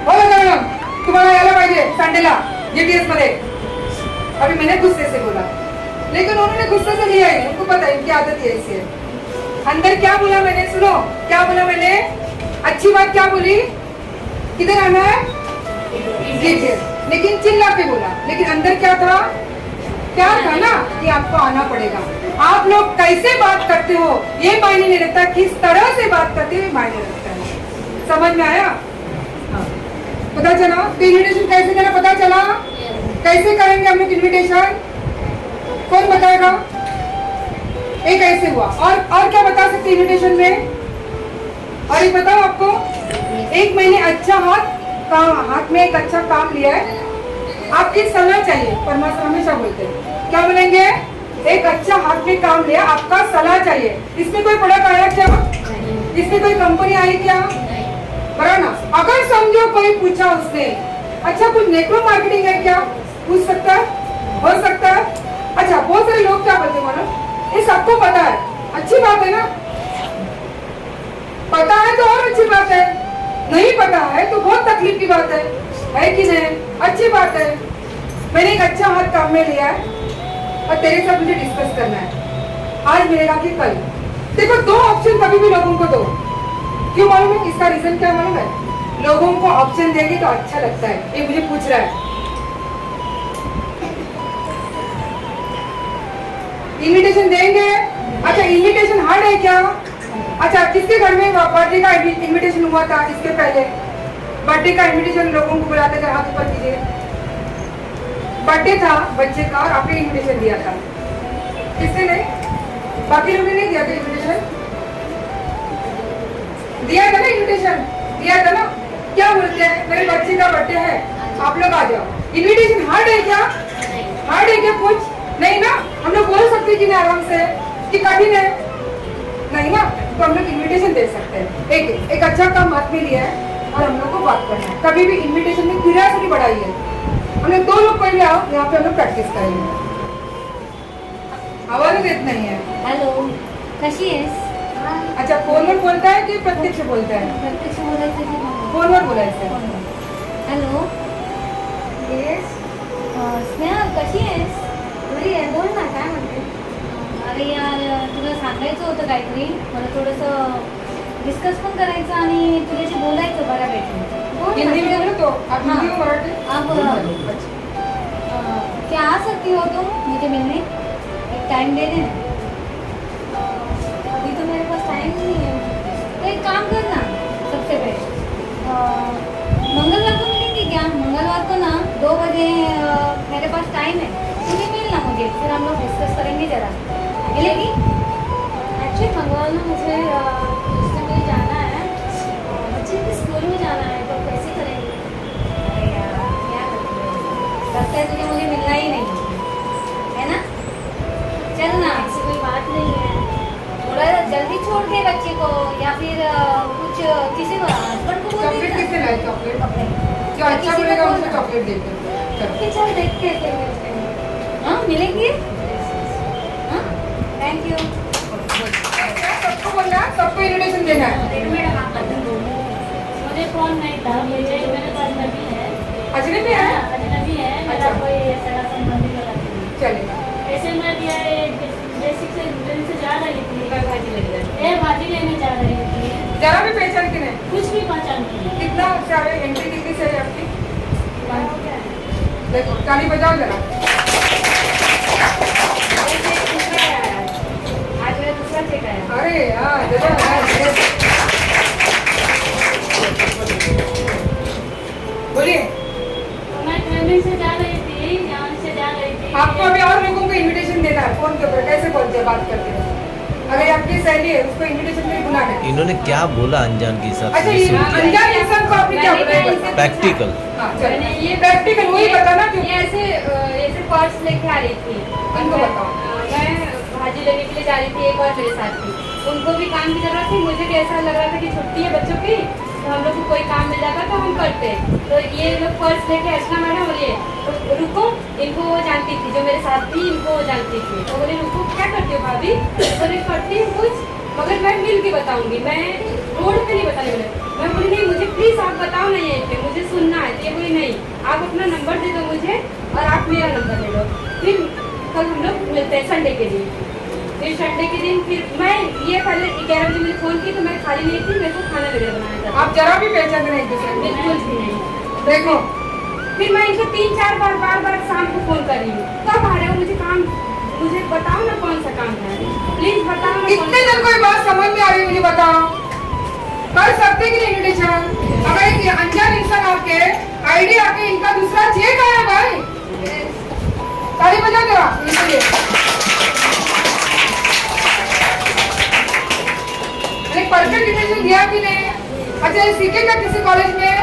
बोलो मॅडम तुम्हाला यायला पाहिजे सांडेला जीटीएस मध्ये। अभी मैंने गुस्से से बोला, लेकिन उन्होंने गुस्से से लिया ही, उनको पता है इनकी आदत ये ऐसी है। अंदर क्या बोला मैंने? सुनो क्या बोला मैंने। अच्छी बात क्या बोली? किधर आना है? जीटीएस। लेकिन चिल्ला के बोला, लेकिन अंदर क्या था? क्या था ना कि आपको आना पड़ेगा। आप लोग कैसे बात करते हो ये मायने नहीं रखता, किस तरह से बात करते हो मायने रखता है। समझ में आया? हाँ। पता चला तो इन्विटेशन कैसे देना पता चला? कैसे करेंगे हम लोग इन्विटेशन? कौन बताएगा? एक ऐसे हुआ। और क्या बता सकते इन्विटेशन में? और एक बताओ आपको, एक मैंने अच्छा हाथ में एक अच्छा काम लिया है, आपकी सलाह चाहिए। परमात्मा हमेशा बोलते हैं क्या बोलेंगे? एक अच्छा हाथ में काम लिया, आपका सलाह चाहिए। इसमें कोई प्रोडक्ट आया क्या? इसमें कोई कंपनी आई क्या? बराबर ना। अगर समझो कोई पूछा उसने, अच्छा कुछ नेटवर्क मार्केटिंग है क्या? पूछ सकता है, हो सकता है। अच्छा बहुत सारे लोग क्या बोलते मानो ये सबको पता है, अच्छी बात है ना। पता है तो और अच्छी बात है, नहीं पता है तो बहुत तकलीफ की बात है कि नहीं? अच्छी बात है। मैंने एक अच्छा हाथ काम में लिया है और तेरे साथ मुझे डिस्कस करना है, आज मिलेगा कि कल। देखो 2 ऑप्शन कभी भी लोगों को दो। क्यों मालूम है? इसका रीजन क्या मालूम है? लोगों को ऑप्शन देंगे तो अच्छा लगता है। ये मुझे पूछ रहा है इन्विटेशन देंगे। अच्छा इन्विटेशन हार्ड है क्या? अच्छा किसके घर में बर्थडे का इन्विटेशन हुआ था? इसके पहले बर्थडे का इन्विटेशन लोगों को बुलाते थे, हाथ ऊपर कीजिए। बर्थडे था बच्चे का और आपने इन्विटेशन दिया था, किसने नहीं? बाकी लोगों ने नहीं दिया था इन्विटेशन? दिया था ना इन्विटेशन, दिया था ना। क्या बोलते हैं मेरे बच्चे का बर्थडे है आप लोग आ जाओ। इन्विटेशन हार्ड है क्या? हार्ड है क्या? कुछ नहीं ना। हम लोग बोल सकते कि नहीं आराम से कि कठिन है? नहीं ना। तो हम लोग इन्विटेशन दे सकते हैं। एक अच्छा काम हाथ में लिया है और हम लोग को बात करना है। कभी भी इन्विटेशन में क्यूरियोसिटी बढ़ाई है। हम लोग 2 लोग पहले आओ यहाँ पे हम लोग प्रैक्टिस करेंगे। आवाज देत नहीं है। हॅलो कशी आहेस? अच्छा फोनवर बोलता है कि प्रत्यक्ष बोलता है? प्रत्यक्ष बोलायचं की फोनवर? फोनवर बोलायचं। हॅलो येस स्नेहा कशी आहेस? बरी आहे, बोल ना काय म्हणते? अरे यार तुला सांगायचं होतं काहीतरी, मला थोडंसं डिस्कस पण करायचं आणि तुझ्याशी बोलायचं बऱ्यापैकी। हिंदी में बोलो तो आप हिंदी में मराठी आप क्या आ सकती हो तुम मुझे मिलने? एक टाइम दे देना। अभी तो मेरे पास टाइम नहीं है, तो एक काम करना सबसे पहले मंगलवार को मिलेंगे क्या? मंगलवार को ना 2 बजे मेरे पास टाइम है, तुम्हें मिलना मुझे, फिर हम लोग डिस्कस करेंगे जरा। मिलेगी? एक्चुअली मंगलवार ना मुझे दूसरे में जाना है, बच्चे के स्कूल में जाना है, तो कैसे करेंगे? अरे यार क्या करती हो? लगता है तुझे मुझे मिलना ही नहीं है ना? चल ना, ऐसी कोई बात नहीं है। थोड़ा जल्दी छोड़ दे बच्चे को, या फिर कुछ किसी को हस्बैंड को बोल चॉकलेट देना। किसने लाए? चॉकलेट अपने जो अच्छा किसी को मिलेगा बोलना। उसको चॉकलेट देते हैं। चलो कि चल देखते हैं फिर मिलते हैं। हाँ मिलेंगे? हाँ थैंक यू। सबको बोलना है, सबको इन्विटेशन देना है। मुझे फोन नहीं था, मुझे मेरे पास नबी है। अजनबी है? अजनबी है, मेरा अच्छा। कोई सगा संबंधी वाला नहीं है। चलेगा। ऐसे मैं दिया बेसिक से दिन से जा रही थी, भाजी लेने जा रही थी, जरा भी पहचान के नहीं। कुछ भी पहचान नहीं। कितना अच्छा है, एंट्री कितनी सही है आपकी? देखो ताली बजाओ जरा। आज मेरा दूसरा चेक आया। अरे यार जबरदस्त। बोलिए। मैं ट्रेनिंग से जा रही थी, यहाँ से जा रही थी। आपको अभी और लोगों को इनविटेशन देना है फोन के ऊपर। कैसे बोलते हैं, बात करते हैं? अगर आपकी सहेली है उसको इनविटेशन में बुलाना है। इन्होंने क्या बोला अनजान के हिसाब अच्छा से ये सुन के। अनजान इंसान को आपने क्या बताया? प्रैक्टिकल। हाँ चलो, ये प्रैक्टिकल वही बताना जो ये ऐसे पर्स लेके आ रही थी। उनको बताओ। मैं भाजी लेने के लिए जा रही थी, एक और मेरे साथ थी। उनको भी काम की जरूरत थी, मुझे भी ऐसा लग रहा था कि छुट्टी है बच्चों की, तो हम लोग को कोई काम मिल जाता तो हम करते। तो ये लोग पर्स लेके अर्चना मैडम बोलिए तो रुको, इनको वो जानती थी, जो मेरे साथ थी इनको वो जानती थी। तो बोले रुको क्या करती हो भाभी? बोले करती हूँ कुछ, मगर मैं मिल के बताऊंगी, मैं रोड पे नहीं बताने वाले। मैं बोली नहीं, मुझे प्लीज आप बताओ ना यहीं पे, मुझे सुनना है। तो ये बोली नहीं, आप अपना नंबर दे दो मुझे और आप मेरा नंबर ले लो, फिर कल हम लोग मिलते हैं संडे के दिन। फिर संडे के दिन फिर मैं ये पहले 11 बजे मुझे फोन की तो मैं खाली नहीं थी, मेरे को खाना वगैरह बनाया था। आप जरा भी पहचान नहीं एक दूसरे को। बिल्कुल भी नहीं। देखो फिर मैं इनको 3-4 बार शाम को फोन कर रही हूँ, कब आ रहे हो, मुझे काम, मुझे बताओ ना कौन सा काम है, प्लीज बताओ ना। कितने जन को ये बात समझ में आ रही है मुझे बताओ? कर सकते कि नहीं इन्विटेशन? अगर एक अनजान इंसान आके आईडी आके इनका दूसरा चेक आया भाई, ताली बजा जरा इनके लिए। परफेक्ट इन्विटेशन दिया कि नहीं? अच्छा ये सीखेगा किसी कॉलेज में?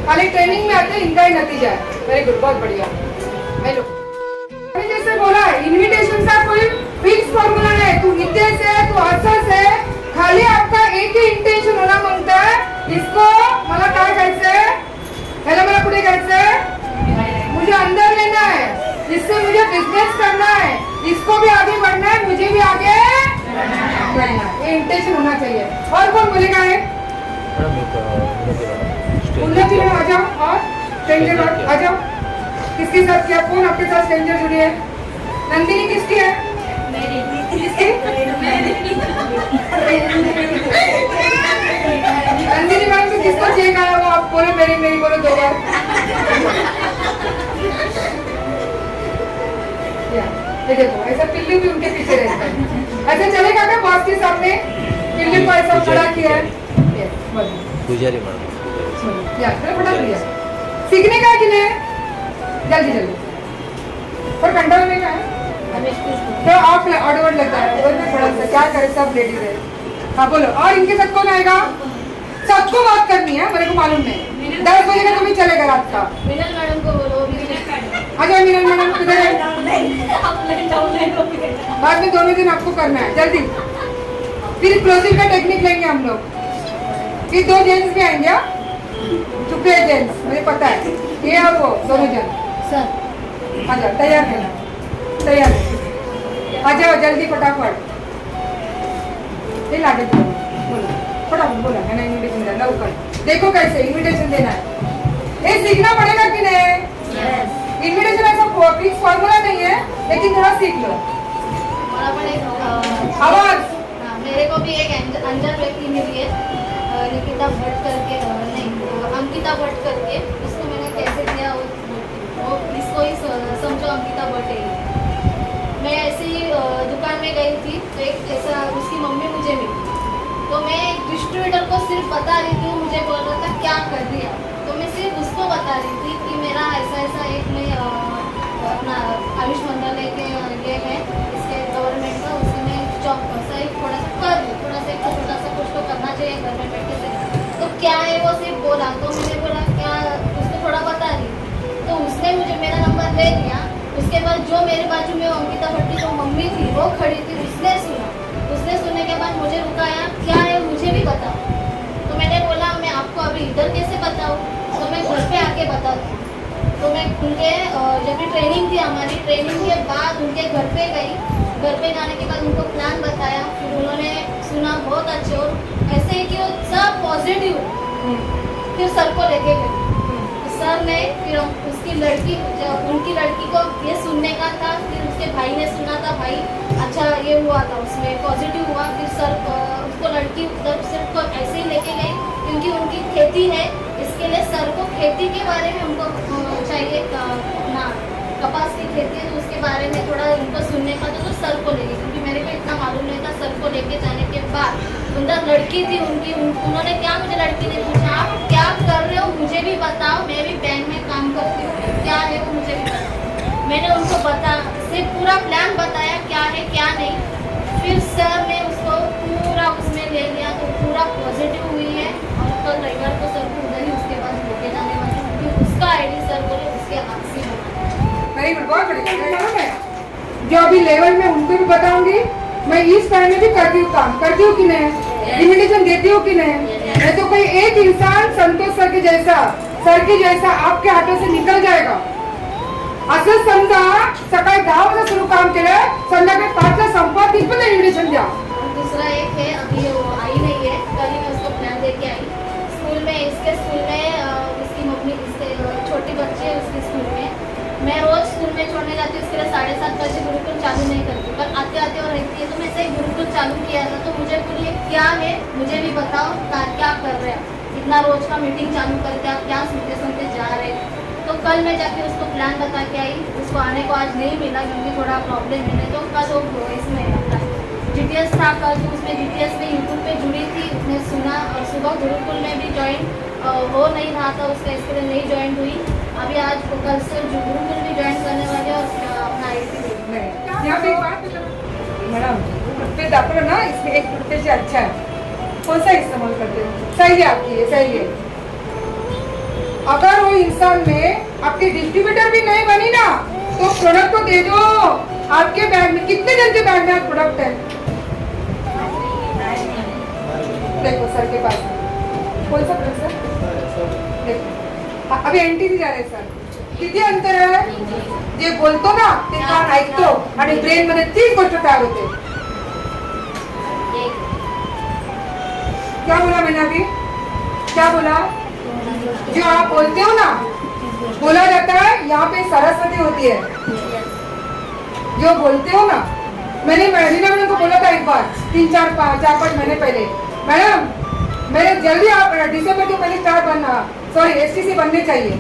खाली ट्रेनिंग में आते इनका ही नतीजा है। वेरी गुड, बहुत बढ़िया। हेलो, मैंने जैसे बोला इन्विटेशन का कोई फिक्स फॉर्मूला नहीं। तू इतने से तू असं से खाली आपका एक ही इंटेंशन होना मागता है, इसको मला काय करायचंय, ह्याला मला कुठे करायचंय, मुझे अंदर लेना है, इससे मुझे बिजनेस करना है, इसको भी आगे बढ़ना है, मुझे भी आगे बढ़ना है। ये इंटेंशन होना चाहिए। और कौन बोलेगा है? उन्नति में आ जाओ। और स्ट्रेंजर आ जाओ। किसके साथ किया? कौन आपके साथ स्ट्रेंजर जुड़ी है? नंदिनी किसकी है? किसकी? नंदिनी मैम को किसको चेक आया वो आप बोले मेरी मेरी बोलो 2 बार। ये देखो ऐसा पिल्लू भी उनके पीछे रहता है। ऐसा चलेगा क्या बॉस के सामने पिल्लू को ऐसा खड़ा किया है? पुजारी मैडम फटा दिया। सीखने का है कि नहीं? जल्दी जल्दी। पर कंट्रोल में क्या है? तो ऑफ ऑडवर्ड लगता है, उधर में थोड़ा सा क्या करे, सब लेडीज है। हाँ बोलो। और इनके साथ कौन आएगा? सबको बात करनी है, मेरे को मालूम नहीं। 10 बजे का तुम्हें चलेगा रात का। मिनल मैडम को बोलो, आ जाओ मीनल मैडम, किधर है? बाद में दोनों दिन आपको करना है, जल्दी। फिर क्लोजिंग का टेक्निक लेंगे हम लोग। फिर 2 जेंट्स भी आएंगे, चुपे जेंट्स, मुझे पता है, ये और वो दोनों जन। सर आ जाओ, तैयार है ना? तैयार है, आ जाओ जल्दी फटाफट। ये लागे बोलो, फटाफट बोलो, है ना? इन्विटेशन देना लवकर। देखो कैसे इन्विटेशन देना है, ये सीखना पड़ेगा कि नहीं? इन्विटेशन ऐसा फिक्स फॉर्मूला नहीं है, लेकिन थोड़ा सीख लो। हमारा पण एक आवाज। हाँ, मेरे को भी एक अनजान व्यक्ति मिली है, निकिता भट्ट करके, नहीं अंकिता भट्ट करके। उसको मैंने कैसे दिया वो इसको ही समझो अंकिता भट्ट है। मैं ऐसे ही दुकान में गई थी तो एक ऐसा उसकी मम्मी मुझे मिली, तो मैं डिस्ट्रीब्यूटर को सिर्फ बता रही थी, वो मुझे बोल रहा था क्या कर दिया, तो मैं सिर्फ उसको बता रही थी कि मेरा ऐसा ऐसा एक मैं अपना आयुष मंत्रालय के ये है इसके गवर्नमेंट का, उसमें जॉब ऐसा एक थोड़ा सा कर लूँ, जो मेरे बाजू में अंकिता भट्टी जो मम्मी थी वो खड़ी थी, उसने सुना। उसने सुनने के बाद मुझे रुकाया, क्या है मुझे भी बताओ। तो मैंने बोला मैं आपको अभी इधर कैसे बताऊँ, तो मैं घर पे आके बताती हूँ। तो मैं उनके जब भी ट्रेनिंग थी हमारी, ट्रेनिंग के बाद उनके घर पे गई। घर पे जाने के बाद उनको प्लान बताया, फिर उन्होंने सुना बहुत अच्छे, और ऐसे ही कि वो सब पॉजिटिव। फिर सर को लेके गई, सर ने फिर उसकी लड़की, उनकी लड़की को ये सुनने का था, फिर उसके भाई ने सुना था, भाई अच्छा ये हुआ था, उसमें पॉजिटिव हुआ। फिर सर उसको लड़की उधर सिर्फ ऐसे ही लेके गई, क्योंकि उनकी खेती है, इसके लिए सर को खेती के बारे में हमको चाहिए ना, कपास की खेती है, तो उसके बारे में थोड़ा उनको सुनने का था, तो सर को ले गई, क्योंकि मेरे को इतना मालूम नहीं था। सर को लेके जाने के बाद उधर लड़की थी उनकी, उन्होंने क्या, मुझे लड़की ने पूछा आप क्या कर रहे हो मुझे भी बताओ, मैं भी बैंक में काम करती हूँ, क्या है वो मुझे भी बताओ। मैंने उनको सिर्फ पूरा प्लान बताया क्या है क्या नहीं। फिर सर ने उसको पूरा उसमें ले लिया, तो पूरा पॉजिटिव हुई है, और कल रविवार को सर को उधर ही उसके बाद लेके जाने वाली, क्योंकि उसका आईडी सर बोले उसके हाथ से बना। वेरी गुड, बहुत बढ़िया। जो अभी लेवल में उनको भी बताऊंगी, मैं इस टाइम में भी करती हूँ काम, करती हूँ कि नहीं, इन्विटेशन देती हूँ कि नहीं तो कोई एक इंसान संतोष सर के जैसा आपके हाथों से निकल जाएगा। असं समजा सकाळी 10 वाजता सुरू काम केलं, संध्याकाळी 5 ला संपवा, तिथपर्यंत इन्विटेशन द्या। दूसरा एक है, अभी वो आई नहीं है, कल ही मैं उसको प्लान देके आई। स्कूल में, इसके स्कूल में उसकी मम्मी, इसके छोटी बच्ची है उसके स्कूल में, मैं रोज स्कूल में छोड़ने जाती हूँ, उसके लिए 7:30 बजे गुरुकुल चालू नहीं करती, पर आते आते वो रहती है, तो मैं सही गुरुकुल चालू किया था। तो मुझे बोलिए क्या है मुझे भी बताओ, क्या कर रहे हैं, इतना रोज का मीटिंग चालू करके आप क्या सुनते सुनते जा रहे हैं। तो कल मैं जाके उसको प्लान बता के आई, उसको आने को आज नहीं मिला क्योंकि थोड़ा प्रॉब्लम है, नहीं तो कल वो इसमें GTS था कल, तो उसमें GTS में यूट्यूब पे जुड़ी थी, उसने सुना, और सुबह गुरुकुल में भी ज्वाइन हो नहीं रहा था उसका, इसके लिए नहीं ज्वाइन हुई। अभी आज कल से गुरुकुल भी ज्वाइन करने वाले, और अपना IT यहाँ पे एक बात बताओ मैडम, रुपये दाखलो ना, इसमें 1 रुपये से अच्छा है, कौन सा इस्तेमाल करते हो? सही है आपकी, ये सही है। अगर वो इंसान में आपकी डिस्ट्रीब्यूटर भी नहीं बनी ना, तो प्रोडक्ट तो दे दो। आपके बैग में कितने जन के बैग में आज प्रोडक्ट है? देखो सर के पास कौन सा प्रोडक्ट सर? देखो अभी NTC जा रहे सर, किती अंतर आहे? जे बोलतो ना ते कान ऐकतो आणि ब्रेन मध्ये तीच गोष्ट तयार होते। क्या बोला मैंने अभी, क्या बोला? जो आप बोलते हो ना, बोला जाता है यहाँ पे सरस्वती होती है, जो बोलते हो ना। मैंने मैडम को बोला था एक बार 3-4-5 महीने पहले, मैडम मेरे जल्दी आप दिसंबर के पहले स्टार बनना, सॉरी STC बनने चाहिए।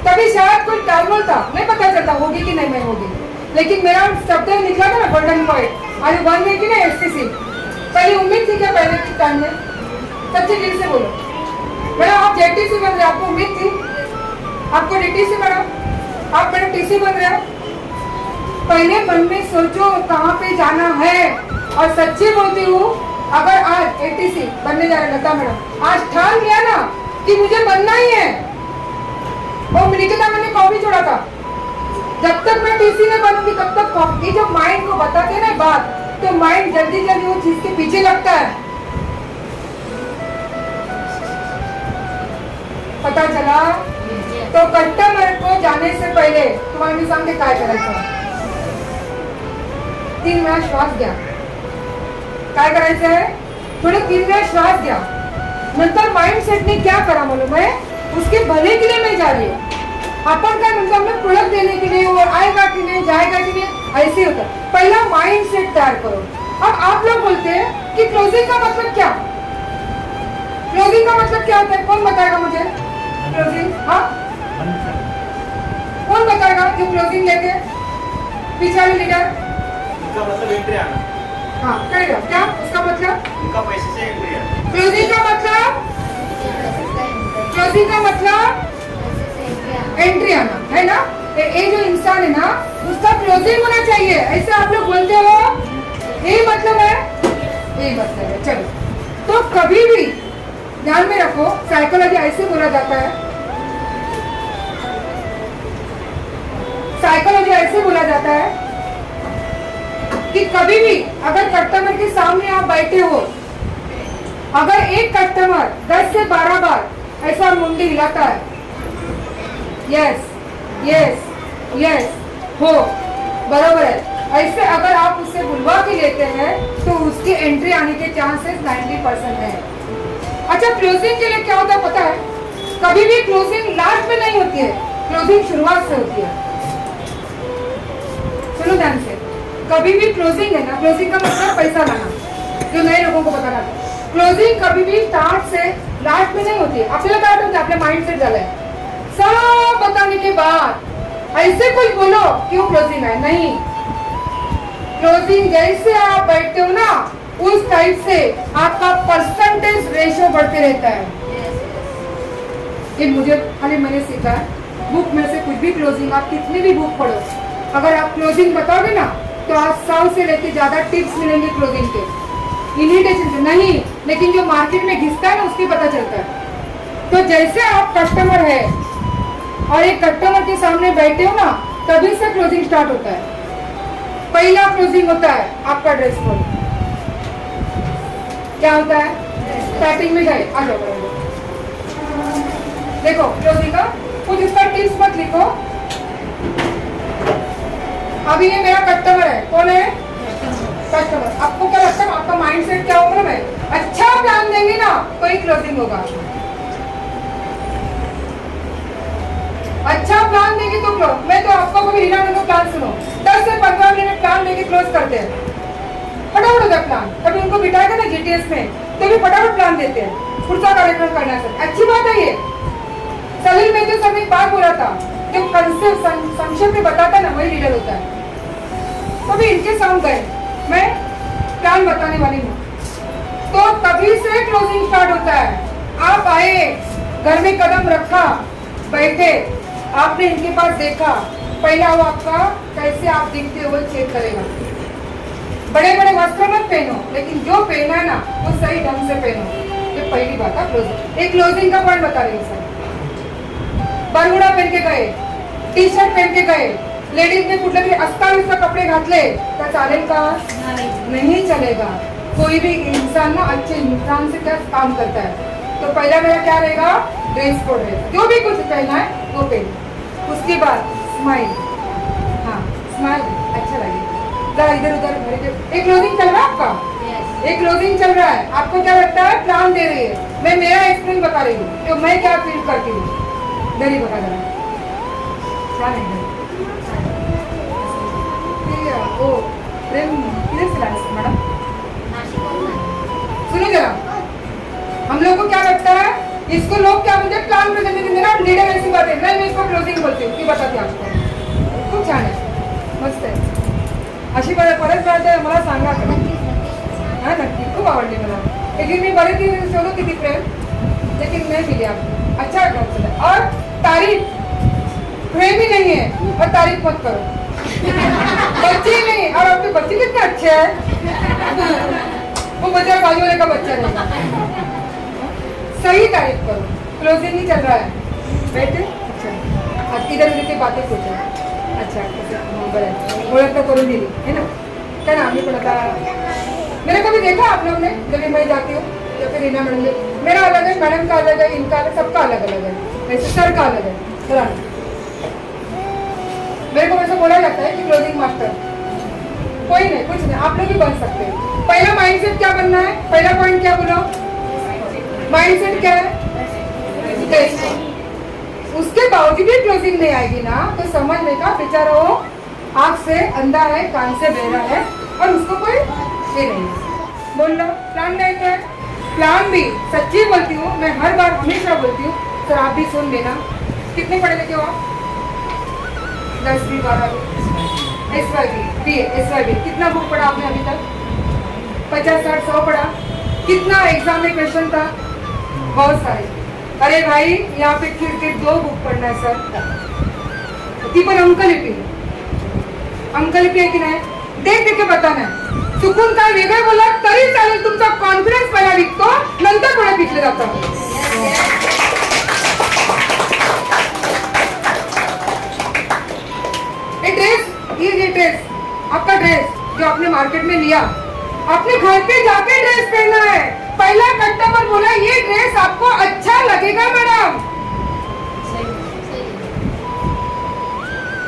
तभी शायद कोई टाइमर था, नहीं पता चलता होगी कि नहीं मैं होगी, लेकिन मेरा शब्द निकला था ना गोल्डन पॉइंट, आज बन गई कि नहीं STC। पहले उम्मीद थी क्या पहले के टाइम में? सच्चे दिल से बोलो मैडम, आप JTC बन रहे, आपको उम्मीद थी? आपको DTC मैडम, आप मैडम TC बन रहे हो। पहले मन में सोचो कहाँ पे जाना है, और सच्ची बोलती हूँ, अगर आज ATC बनने जा रहे लता मैडम, आज ठान लिया ना कि मुझे बनना ही है, वो निकिता मैंने कॉपी छोड़ा था, जब तक मैं TC नहीं बनूंगी तब तक कॉपी। जो माइंड को बताते ना बात, तो माइंड जल्दी जल्दी वो चीज के पीछे लगता है। पता चला? तो कस्टमर को जाने से पहले तुम्हाला मी सांगते काय करायचं, 3 वेळा श्वास घ्या। काय करायचं आहे? थोडे 3 वेळा श्वास घ्या, नंतर माइंड सेटने क्या करा मालूम है, उसके भले के लिए मैं जा रही हूँ। अपन क्या मतलब हमें प्रोडक्ट देने के लिए, और आएगा कि नहीं जाएगा कि नहीं, ऐसे होता है। पहला माइंड सेट तैयार करो। अब आप लोग बोलते हैं कि क्लोजिंग का मतलब क्या? क्लोजिंग का मतलब क्या होता है? कौन बताएगा मुझे क्लोजिंग? हाँ कौन बताएगा जो क्लोजिंग लेके? पीछे वाले लीडर। इसका मतलब एंट्री आना। हाँ करेगा क्या उसका मतलब? उनका पैसे से एंट्री आना। क्लोजिंग का मतलब, क्लोजिंग का मतलब एंट्री आना है ना। ये जो इंसान है ना, उसका क्लोजिंग होना चाहिए, ऐसे आप लोग बोलते हो, यही मतलब है, यही मतलब है। चलो, तो कभी भी ध्यान में रखो, साइकोलॉजी ऐसे बोला जाता है, साइकोलॉजी ऐसे बोला जाता है कि कभी भी अगर कस्टमर के सामने आप बैठे हो, अगर एक कस्टमर 10 से 12 बार ऐसा मुंडी हिलाता है, यस यस यस हो, बराबर है, ऐसे अगर आप उससे बुलवा के लेते हैं तो उसकी एंट्री आने के चांसेस 90% है। अच्छा, क्लोजिंग के लिए क्या होता है पता है? कभी भी क्लोजिंग लास्ट में नहीं होती है, क्लोजिंग शुरुआत से होती है। सुनो ध्यान से, कभी भी क्लोजिंग है ना, क्लोजिंग का मतलब पैसा लाना, जो नए लोगों को बताना था। क्लोजिंग कभी भी स्टार्ट से लास्ट में नहीं होती है। आपल्याला काय वाटतं आपल्या माइंड सेट झालंय, सब बताने के बाद ऐसे कोई बोलो क्यों क्लोजिंग है, नहीं। क्लोजिंग जैसे आप बैठते हो ना, उस टाइप से आपका परसेंटेज रेशियो बढ़ते रहता है। ये मुझे खाली मैंने सीखा है, बुक में से कुछ भी क्लोजिंग, आप कितनी भी बुक पढ़ो, अगर आप क्लोजिंग बताओगे ना तो आज 100 से लेके ज्यादा टिप्स मिलेंगे क्लोजिंग के, इमिटेशन से नहीं, लेकिन जो मार्केट में घिसता है ना उसकी पता चलता है। तो जैसे आप कस्टमर है और एक कस्टमर के सामने बैठे हो ना, तभी से क्लोजिंग स्टार्ट होता है। पहला क्लोजिंग होता है आपका ड्रेस कोड। क्या होता है? स्टार्टिंग में गए, आ जाओ देखो क्लोजिंग का कुछ इसका टिप्स मत लिखो। अभी ये मेरा कस्टमर है, कौन है? कस्टमर। आपको क्या लगता है आपका माइंड सेट क्या होगा? मैं अच्छा प्लान देंगे ना तो ही क्लोजिंग होगा। अच्छा प्लान देंगे तो क्लोज। मैं तो आपको कभी रीना मैंने प्लान सुनो, 10 से 15 मिनट प्लान देके क्लोज करते हैं, फटाफट होता है प्लान। कभी उनको बिठाएगा ना जीटीएस में तो भी फटाफट प्लान देते हैं, पुढचा कार्यक्रम करना सर। अच्छी बात है ये। सलील मेहता सर ने एक बात बोला था, जो कंसेप्ट संक्षेप में बताता है ना वही लीडर होता है। कभी इनके साथ गए, मैं प्लान बताने वाली हूँ, तो तभी से क्लोजिंग स्टार्ट होता है। आप आए, घर में कदम रखा, बैठे, आपने इनके पास देखा, पहला वो आपका कैसे आप दिखते हो चेक करेगा। बड़े बड़े वस्त्र मत पहनो, लेकिन जो पहना है ना वो सही ढंग से पहनो। ये पहली बात है क्लोजिंग। एक क्लोजिंग का पॉइंट बता रही हूँ सर। बरमुडा पहन के गए, टी शर्ट पहन के गए, लेडीज ने कुठले तरी अस्ताव्यस्त कपडे घातले तर चालेल का? नहीं चलेगा। कोई भी इंसान ना अच्छे इंसान से क्या काम करता है, तो पहला मेरा क्या रहेगा? ड्रेस कोड रहेगा, जो भी कुछ पहना है वो पहन। उसके बाद स्माइल, हाँ स्माइल अच्छा लगेगा। जरा इधर उधर एक क्लोजिंग चल रहा है आपका, एक क्लोजिंग चल रहा है, आपको क्या लगता है? प्लान दे रही है। मैं मेरा एक्सपीरियंस बता रही हूँ, तो मैं क्या फील करती हूँ। घरी बघा जरा छान आहे ओ प्रेम किधर से लाए मैडम? सुनो जरा, हम लोग को क्या लगता है, इसको लोग क्या बोलते हैं? प्लान प्रेजेंट देते ना, लीडर ऐसी बात है। मैं इसको क्लोजिंग बोलती हूँ, की बताती आपको। खूप छान आहे, मस्त आहे। अशी परत मला सांगा हाँ नक्की, खूप आवडली मला। लेकिन मी बरेच दिवस शोधत होती प्रेम, लेकिन नहीं मिली आपको। अच्छा है। और तारीफ, प्रेम ही नहीं है और तारीफ मत करो। बच्चे ही नहीं, और आपके बच्चे कितने अच्छे हैं। वो बच्चा बाजू वाले का बच्चा रहेगा। सही तारीफ करो। क्लोजिंग ही चल रहा है, बैठे अच्छा, इधर उधर की बातें पूछो। अच्छा बरं, ओळख तो करून दिली है ना? क्या नाम है पता? मैंने कभी देखा आप लोग ने? जब मैं जाती हूँ या फिर रीना मैडम, मेरा अलग है, मैडम का अलग है, इनका अलग, सबका अलग अलग है, वैसे सर का अलग है। चला, मेरे को वैसे बोला जाता है कि क्लोजिंग मास्टर कोई नहीं, कुछ नहीं, आप लोग भी बन सकते हैं। पहला माइंडसेट क्या बनना है? पहला पॉइंट क्या बोलो? माइंडसेट क्या है? उसके बावजूद भी क्लोजिंग नहीं आएगी ना, तो समझने का बेचारा वो आँख से अंधा है, कान से बहरा है, और उसको कोई ये नहीं। बोल लो प्लान नहीं है। प्लान भी सच्ची बोलती हूँ मैं, हर बार हमेशा बोलती हूँ, सर आप भी सुन लेना। कितने पढ़े लिखे हो आप? 10 भी 12 SYB कितना बुक पढ़ा आपने अभी तक? 50 60 100 पढ़ा? कितना एग्जाम में क्वेश्चन था? बहुत सारे। अरे भाई यहाँ पे क्रिकेट 2 बुक पढ़ना है सर, ती पण अंकलिपी आहे की नाही? देख देख के बताना है। चुकून काय वेगळं बोला तरी चालेल, तुमचा कॉन्फिडन्स पहिला विकतो, नंतर पुढे पिकले जातं। किया, अपने घर पे जाके ड्रेस पहना है। पहला कस्टमर बोला ये ड्रेस आपको अच्छा लगेगा मैडम,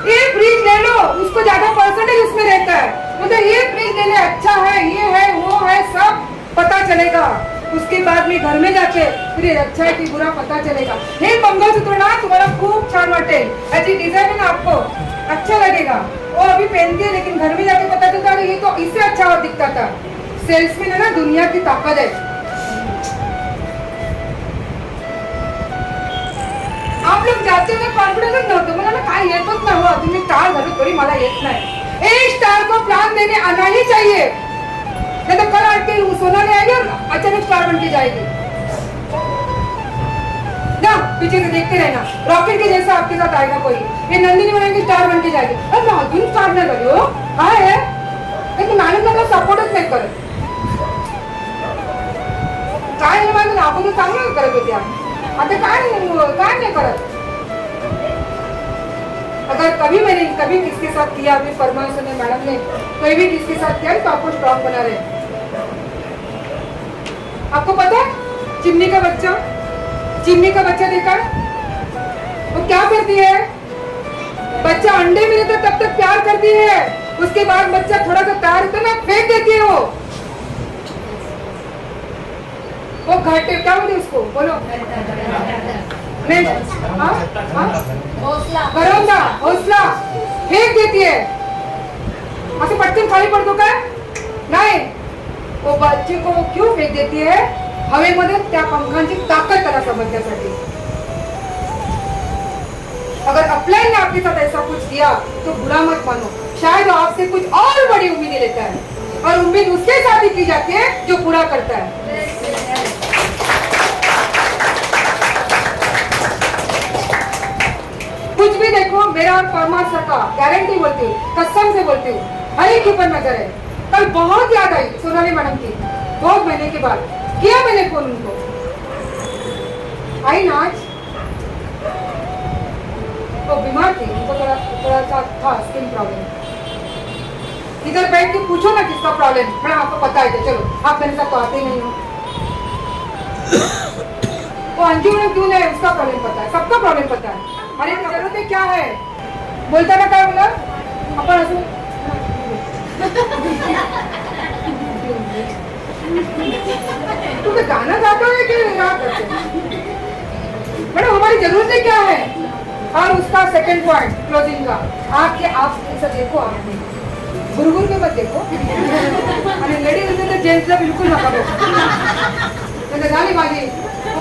ये फ्रिज ले लो, उसको ज्यादा परसेंटेज उसमें रहता है, मतलब ये फ्रिज ले ले, अच्छा है, ये है, वो है, सब पता चलेगा। उसके बाद में घर में जाके फिर ये अच्छा है कि बुरा पता चलेगा। हे मंगलसूत्र ना तुम्हारा खूप छान वाटेल, ऐसी डिजाइन है ना आपको अच्छा लगेगा। वो अभी पहनती है लेकिन घर में जाके पता चलता है ये तो इससे अच्छा और दिखता था। सेल्समैन है ना दुनिया की ताकत है। आप लोग जाते हुए कॉन्फिडन्स नव्हतं, मला ना काय येतच ना, हो तुम्ही स्टार झालो तरी मला येत नाही। एक स्टार को प्लान देने आना ही चाहिए, नहीं तो कल आके सोनाली आएगी और अचानक स्टार बन के जाएगी ना। पीछे से देखते रहना, रॉकेट के जैसा आपके साथ आएगा कोई, ये नंदिनी बनाएंगे स्टार बन के जाएगी। अरे मैं अजून स्टार नाही झाली हो, काय आहे लेकिन मॅडम मला सपोर्टच नाही करत। काय नाही माझं आपण चांगलं करत होत्या, आता काय नहीं करत। अगर कभी किसके साथ किया, अभी परमानेंट ने मैडम ने कोई भी किसके साथ किया तो आपको स्ट्रॉन्ग बना रहे। आपको पता है चिमनी का बच्चा देखा, वो क्या करती है, बच्चा अंडे में रहता तब तक प्यार करती है, उसके बाद बच्चा थोड़ा सा तैयार होता ना फेंक देती है। वो घाटे क्या बोलते उसको, बोलो हौसला फेक देती है, असं पटकन खाली पडतो काय नाही। वो बच्चे को क्यों फेक देती है, हवेमध्ये त्या पंखांची ताकद त्याला समजण्यासाठी। अगर अपलाइन ने आपके साथ ऐसा कुछ किया तो बुरा मत मानो, शायद वो आपसे कुछ और बड़ी उम्मीदें लेता है, और उम्मीद उसके साथ ही की जाती है जो पूरा करता है। कुछ भी देखो, मेरा और परमार सर का गारंटी बोलती हूँ, कसम से बोलती हूँ, हर एक के ऊपर नजर है। कल बहुत याद आई सोनाली मैडम की, बहुत महीने के बाद किया मैंने फोन उनको, आई ना आज। वो बीमार थी, उनको थोड़ा सा था स्किन प्रॉब्लम। इधर बैठ के पूछो ना किसका प्रॉब्लम, मैडम आपको पता है तो चलो, आप मेरे साथ तो आते ही नहीं हो। वो अंजू ने क्यों नहीं, उसका प्रॉब्लम पता है, सबका प्रॉब्लम पता है। अरे जरूरत है क्या है, बोलता ना काय बोला अपन असं तुम्हें गाना गाता है कि रात करते मैडम, हमारी जरूरतें क्या है। और उसका सेकंड पॉइंट क्लोजिंग का, आपके आप ऐसा देखो, आपने गुरगुर के मत देखो, आणि लेडीज होते तर जेंट्सला बिलकुल नका बघू। झाली माझी,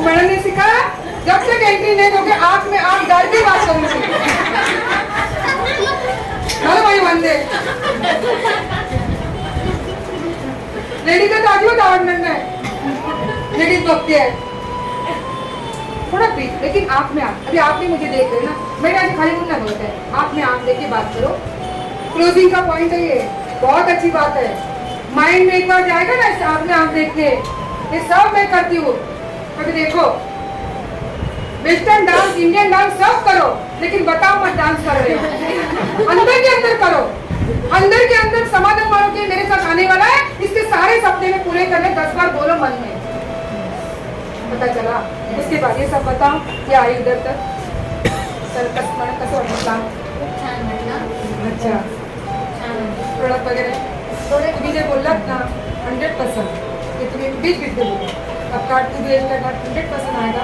मैडम ने सिखाया जब तक एंट्री नहीं दोगे आंख में आंख डाल के बात करूंगी। चलो भाई वंदे लेडीज तो अजिबात आवडणार नाही, लेडीज बघती है थोड़ा प्लीज, लेकिन आंख में आंख, अभी आप भी मुझे देख रहे ना, मैंने आज खाली मुन्ना बोलता है, आंख में आंख देख के बात करो। क्लोजिंग का पॉइंट है ये, बहुत अच्छी बात है। माइंड में एक बार जाएगा ना आंख में आंख देखते, ये सब मैं करती हूँ। अभी देखो वेस्टर्न डांस, इंडियन डांस सब करो, लेकिन बताओ मत डांस कर रहे हो, अंदर के अंदर करो, अंदर के अंदर समाधान मानो कि मेरे साथ आने वाला है, इसके सारे सपने में पूरे करने 10 बार बोलो मन में, पता चला। उसके बाद ये सब बताओ क्या आई उधर तक सर कसं वाटलं काम, अच्छा प्रोडक्ट वगैरह तुम्ही जे बोललात ना 100% कि तुम्ही बीच बोलो, अब कार्ड 2 BHK का 100% आएगा,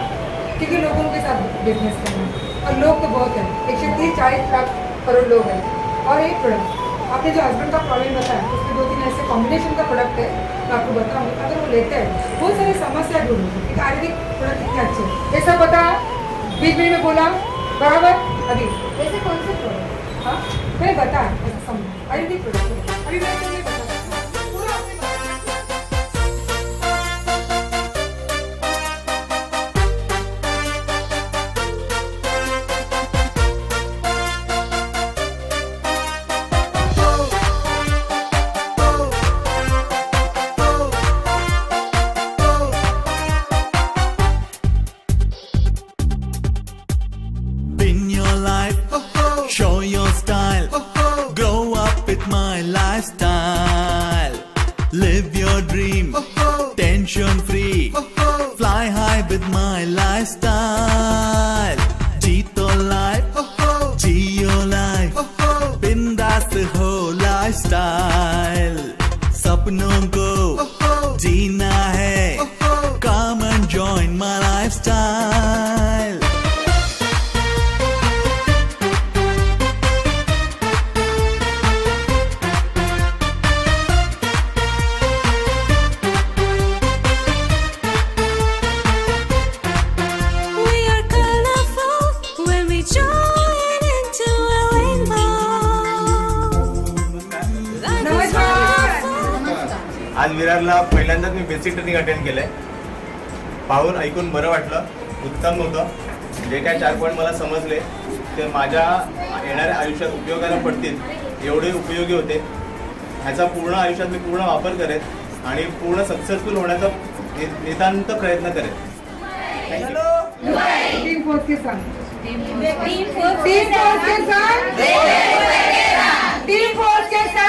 क्योंकि लोगों के साथ बिजनेस करना है, और लोग तो बहुत हैं, 130-40 लाख करोड़ लोग हैं। और एक प्रोडक्ट आपने जो हस्बैंड का प्रॉब्लम बताया, उसमें 2-3 ऐसे कॉम्बिनेशन का प्रोडक्ट है, मैं आपको बताऊँगी, अगर वो लेते हैं बहुत सारी समस्या दूर होगी कि आयुर्वेदिक प्रोडक्ट कितने अच्छे हैं। ये सब बता बीच में बोला बराबर। अभी वैसे कौन से प्रोडक्ट, हाँ मैंने बताया ऐसा समझ आयुर्वेदिक प्रोडक्ट, अभी मैं तुम्हें बता पूरा आपने Spin your life, show your style, grow up with my lifestyle. live your dream. Tension free. Fly high with my lifestyle. Jeeto life. Geo life. बिंदास हो lifestyle. सपनों को जीना है. Come and join my lifestyle. We are colorful when we join into a rainbow. नमस्कार. आज विरारला पहिल्यांदाच मी basic training attend केलंय. पाहून ऐकून बरं वाटलं. उत्तम होतं. जे काय 4 पॉईंट मला समजले ते माझ्या येणाऱ्या आयुष्यात उपयोगाला पडतील एवढे उपयोगी होते. ह्याचा पूर्ण आयुष्यात मी पूर्ण वापर करेन आणि पूर्ण सक्सेसफुल होण्याचा नितांत प्रयत्न करेन. थँक्यू. टीम फोर्स के संग. टीम फोर्स टीम फोर्स के संग. टीम फोर्स के संग.